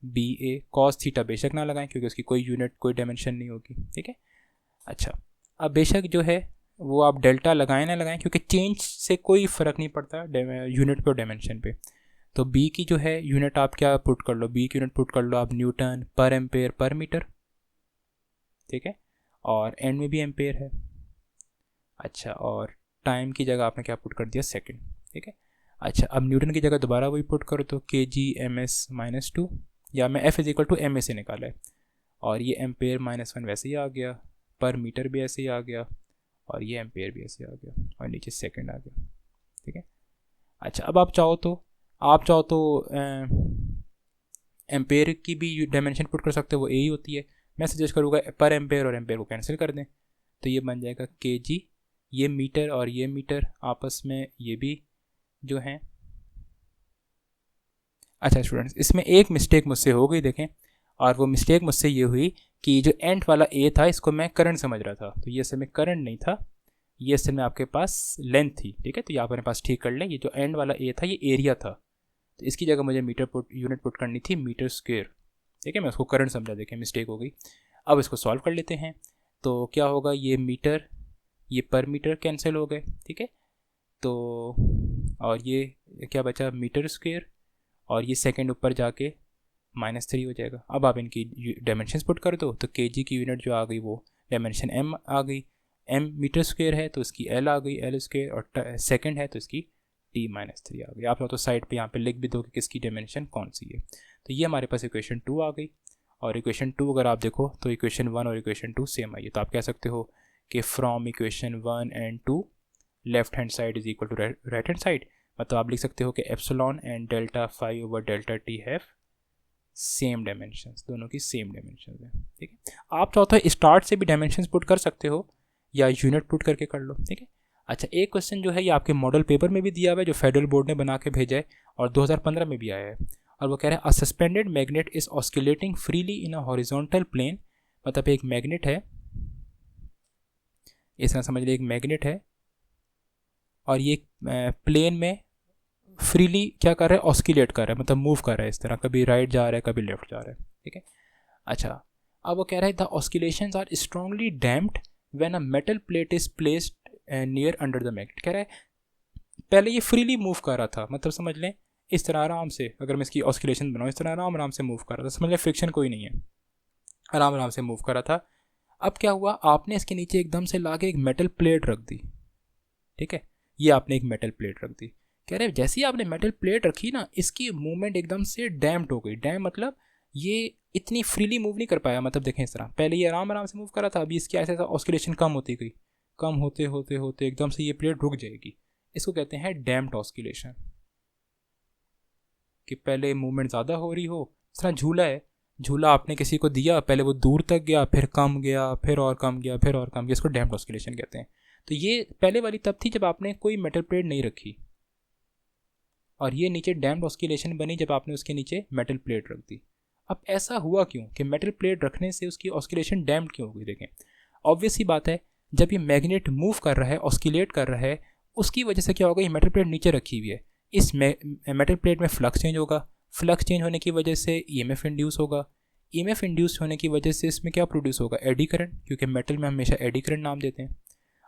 बी ए कॉस थीटा, बेशक ना लगाएं क्योंकि उसकी कोई यूनिट कोई डायमेंशन नहीं होगी। ठीक है, अच्छा अब बेशक जो है वो आप डेल्टा लगाएं ना लगाएं क्योंकि चेंज से कोई फ़र्क नहीं पड़ता यूनिट पे और डायमेंशन पे। तो बी की जो है यूनिट आप क्या पुट कर लो, बी की यूनिट पुट कर लो आप Newton per ampere per metre. ठीक है, और एंड में भी एम्पेयर है। अच्छा, और टाइम की जगह आपने क्या पुट कर दिया, सेकंड। ठीक है, अच्छा अब न्यूटन की जगह दोबारा वही पुट करो तो kg/-2, या मैं F=ma से निकाला है, और ये एम्पेयर -1 वैसे ही आ गया, पर मीटर भी ऐसे ही आ गया, और ये एम्पेयर भी ऐसे आ गया, और नीचे सेकंड आ गया। ठीक है, अच्छा अब आप चाहो तो एम्पेयर की भी डायमेंशन पुट कर सकते हो, वो ए ही होती है। मैं सजेस्ट करूँगा पर एम्पेयर और एम्पेयर को कैंसिल कर दें, तो ये बन जाएगा kg, ये मीटर और ये मीटर आपस में ये भी जो हैं। अच्छा स्टूडेंट्स, इसमें एक मिस्टेक मुझसे हो गई देखें, और वो मिस्टेक मुझसे ये हुई कि जो एंड वाला ए था इसको मैं करंट समझ रहा था, तो ये असल में करंट नहीं था, ये असल में आपके पास लेंथ थी। ठीक है, तो ये आप अपने पास ठीक कर लें, ये जो एंड वाला ए था ये एरिया था, तो इसकी जगह मुझे यूनिट पुट करनी थी मीटर स्क्वेयर। ठीक है, मैं उसको करंट समझा, देखें मिस्टेक हो गई। अब इसको सॉल्व कर लेते हैं, तो क्या होगा, ये मीटर ये पर मीटर कैंसिल हो गए। ठीक है, तो और ये क्या बचा, मीटर स्क्वेयर, और ये सेकंड ऊपर जाके -3 हो जाएगा। अब आप इनकी डायमेंशंस पुट कर दो, तो केजी की यूनिट जो आ गई वो डायमेंशन एम आ गई, एम मीटर स्क्वेयर है तो इसकी एल आ गई एल स्क्वेयर, और सेकंड है तो इसकी t-3 आ गई। आप तो साइड पे यहाँ पे लिख भी दो कि किसकी डायमेंशन कौन सी है। तो ये हमारे पास इक्वेशन 2 आ गई, और इक्वेशन 2 अगर आप देखो तो इक्वेशन 1 और इक्वेशन 2 सेम आई है, तो आप कह सकते हो कि from equation 1 and 2 left hand side is equal to right hand side, मतलब आप लिख सकते हो कि epsilon and delta phi over delta t have same dimensions, दोनों की सेम डायमेंशंस है। ठीक है, आप चाहो तो स्टार्ट से भी डायमेंशंस पुट कर सकते हो या यूनिट पुट करके कर लो। ठीक है, अच्छा एक क्वेश्चन जो है ये आपके मॉडल पेपर में भी दिया हुआ है जो फेडरल बोर्ड ने बना के भेजा है, और 2015 में भी आया है, और वो कह रहा है a suspended magnet is oscillating freely in a horizontal plane. मतलब एक मैग्नेट है, इस तरह समझ लीजिए एक मैग्नेट है, और ये प्लेन में फ्रीली क्या कर रहा है, ऑस्किलेट कर रहा है, मतलब मूव कर रहा है इस तरह, कभी राइट जा रहा है कभी लेफ्ट जा रहा है। ठीक है, अच्छा अब वो कह रहा है the oscillations are strongly damped when a metal plate is placed near under the magnet. कह रहा है पहले ये फ्रीली मूव कर रहा था, मतलब समझ लें इस तरह आराम से, अगर मैं इसकी ऑस्किलेशन बनाऊँ इस तरह आराम आराम से मूव कर रहा था, समझ लें फ्रिक्शन कोई नहीं है, आराम आराम से मूव कर रहा था। अब क्या हुआ, आपने इसके नीचे एकदम से ला के एक मेटल प्लेट रख दी। ठीक है, ये आपने एक मेटल प्लेट रख दी, कह रहे जैसे ही आपने मेटल प्लेट रखी ना इसकी मूवमेंट एकदम से डैम्प्ड हो गई। डैम मतलब ये इतनी फ्रीली मूव नहीं कर पाया, मतलब देखें इस तरह पहले ये आराम आराम से मूव कर रहा था, अभी इसकी ऐसा ऑस्किलेशन कम होती गई, कम होते होते होते एकदम से ये प्लेट रुक जाएगी। इसको कहते हैं डैम्प्ड ऑस्किलेशन, कि पहले मूवमेंट ज़्यादा हो रही हो। इस तरह झूला है, झूला आपने किसी को दिया, पहले वो दूर तक गया, फिर कम गया, फिर और कम गया, फिर और कम गया, इसको डैम्प्ड ऑस्किलेशन कहते हैं। तो ये पहले वाली तब थी जब आपने कोई मेटल प्लेट नहीं रखी, और ये नीचे डैम्प्ड ऑस्किलेशन बनी जब आपने उसके नीचे मेटल प्लेट रख दी। अब ऐसा हुआ क्यों कि मेटल प्लेट रखने से उसकी ऑस्किलेशन डैम्प्ड क्यों हो गई? देखें ऑब्वियस ही बात है, जब ये मैग्नेट मूव कर रहा है, ऑस्किलेट कर रहा है, उसकी वजह से क्या होगा, ये मेटल प्लेट नीचे रखी हुई है, इस मेटल प्लेट में फ्लक्स चेंज होगा, फ्लक्स चेंज होने की वजह से ईएमएफ इंड्यूस होगा, ईएमएफ इंड्यूस होने की वजह से इसमें क्या प्रोड्यूस होगा, एडी करंट, क्योंकि मेटल में हमेशा एडी करंट नाम देते हैं।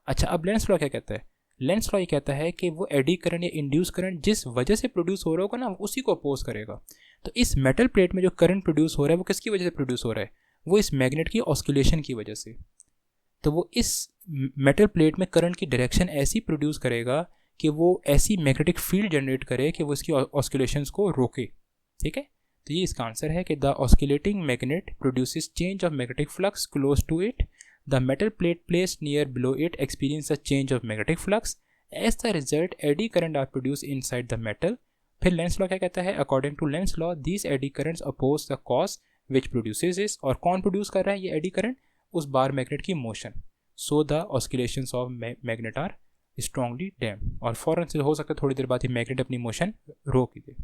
अच्छा अब लेंस लॉ क्या कहता है, लेंस लॉ ये कहता है कि वो एडी करंट या इंड्यूस करंट जिस वजह से प्रोड्यूस हो रहा होगा ना, उसी को अपोज करेगा। तो इस मेटल प्लेट में जो करंट प्रोड्यूस हो रहा है वो किसकी वजह से प्रोड्यूस हो रहा है? वो इस मैग्नेट की ऑस्किलेशन की वजह से। तो वो इस मेटल प्लेट में करंट की डायरेक्शन ऐसी प्रोड्यूस करेगा कि वो ऐसी मैग्नेटिक फील्ड जनरेट करे कि वो इसकी ऑस्किलेशंस को रोके। ठीक है, तो ये इसका आंसर है कि the oscillating magnet produces change of magnetic flux close to it, the metal plate placed near below it experience a change of magnetic flux, as the result eddy current are produce inside the metal. फिर Lenz law क्या कहता है? According to Lenz law this eddy currents oppose the cause which produces is, और कौन produce कर रहा है ये एडी करंट? उस बार मैग्नेट की मोशन। So the oscillations of magnet are strongly damp, और फौरन से हो सकता है थोड़ी देर बाद ही मैग्नेट अपनी मोशन रोक ही दे।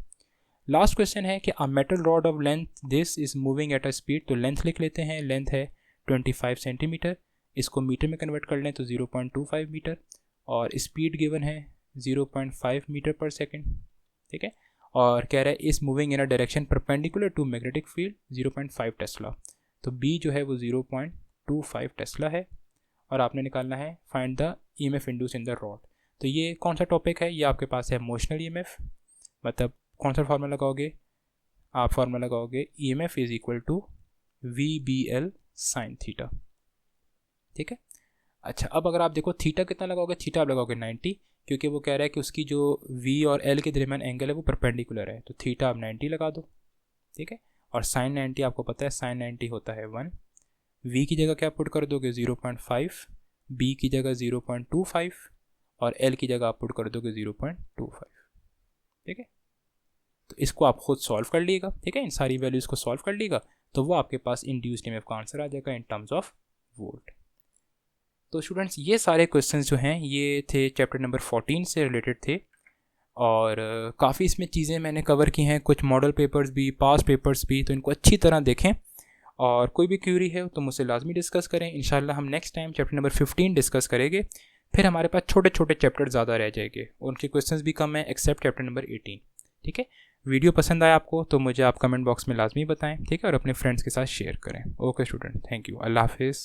लास्ट क्वेश्चन है कि a metal rod of length this is moving at a speed, तो लेंथ लिख लेते हैं। लेंथ है 25 सेंटीमीटर, इसको मीटर में कन्वर्ट कर लें तो 0.25 मीटर, और स्पीड गिवन है 0.5 मीटर पर सेकेंड। ठीक है, और कह रहा है is moving in a direction perpendicular to magnetic field 0.5 tesla. तो बी जो है वो 0.25 टेस्ला है, और आपने निकालना है find the EMF induce in the rod. तो ये कौन सा टॉपिक है? ये आपके पास है मोशनल ईएमएफ। मतलब कौन सा फार्मूला लगाओगे? आप फार्मूला लगाओगे EMF is equal to VBL sine theta. ठीक है, अच्छा अब अगर आप देखो थीटा कितना लगाओगे? थीटा आप लगाओगे 90, क्योंकि वो कह रहा है कि उसकी जो V और L के दरमियान एंगल है वो परपेंडिकुलर है, तो थीटा आप 90 लगा दो। ठीक है, और साइन 90 आपको पता है साइन 90 होता है 1। V की जगह क्या पुट कर दोगे? 0.5, B की जगह 0.25, और L की जगह आप पुट कर दोगे 0.25। ठीक है, तो इसको आप खुद सॉल्व कर लीजिएगा। ठीक है, इन सारी वैल्यूज़ को सॉल्व कर लीजिएगा तो वो आपके पास इंड्यूस्ड ईएमएफ का आंसर आ जाएगा इन टर्म्स ऑफ वोल्ट। तो स्टूडेंट्स ये सारे क्वेश्चंस जो हैं ये थे चैप्टर नंबर 14 से रिलेटेड थे, और काफ़ी इसमें चीज़ें मैंने कवर की हैं, कुछ मॉडल पेपर्स भी, पास पेपर्स भी, तो इनको अच्छी तरह देखें, और कोई भी क्यूरी है तो मुझसे लाजमी डिस्कस करें। इंशाल्लाह हम next time chapter number 15 discuss करेंगे। फिर हमारे पास छोटे छोटे चैप्टर ज़्यादा रह जाएंगे, उनके क्वेश्चंस भी कम हैं एक्सेप्ट चैप्टर नंबर 18। ठीक है, वीडियो पसंद आया आपको तो मुझे आप कमेंट बॉक्स में लाजमी बताएं। ठीक है, और अपने फ्रेंड्स के साथ शेयर करें। ओके स्टूडेंट, थैंक यू, अल्लाह हाफिज़।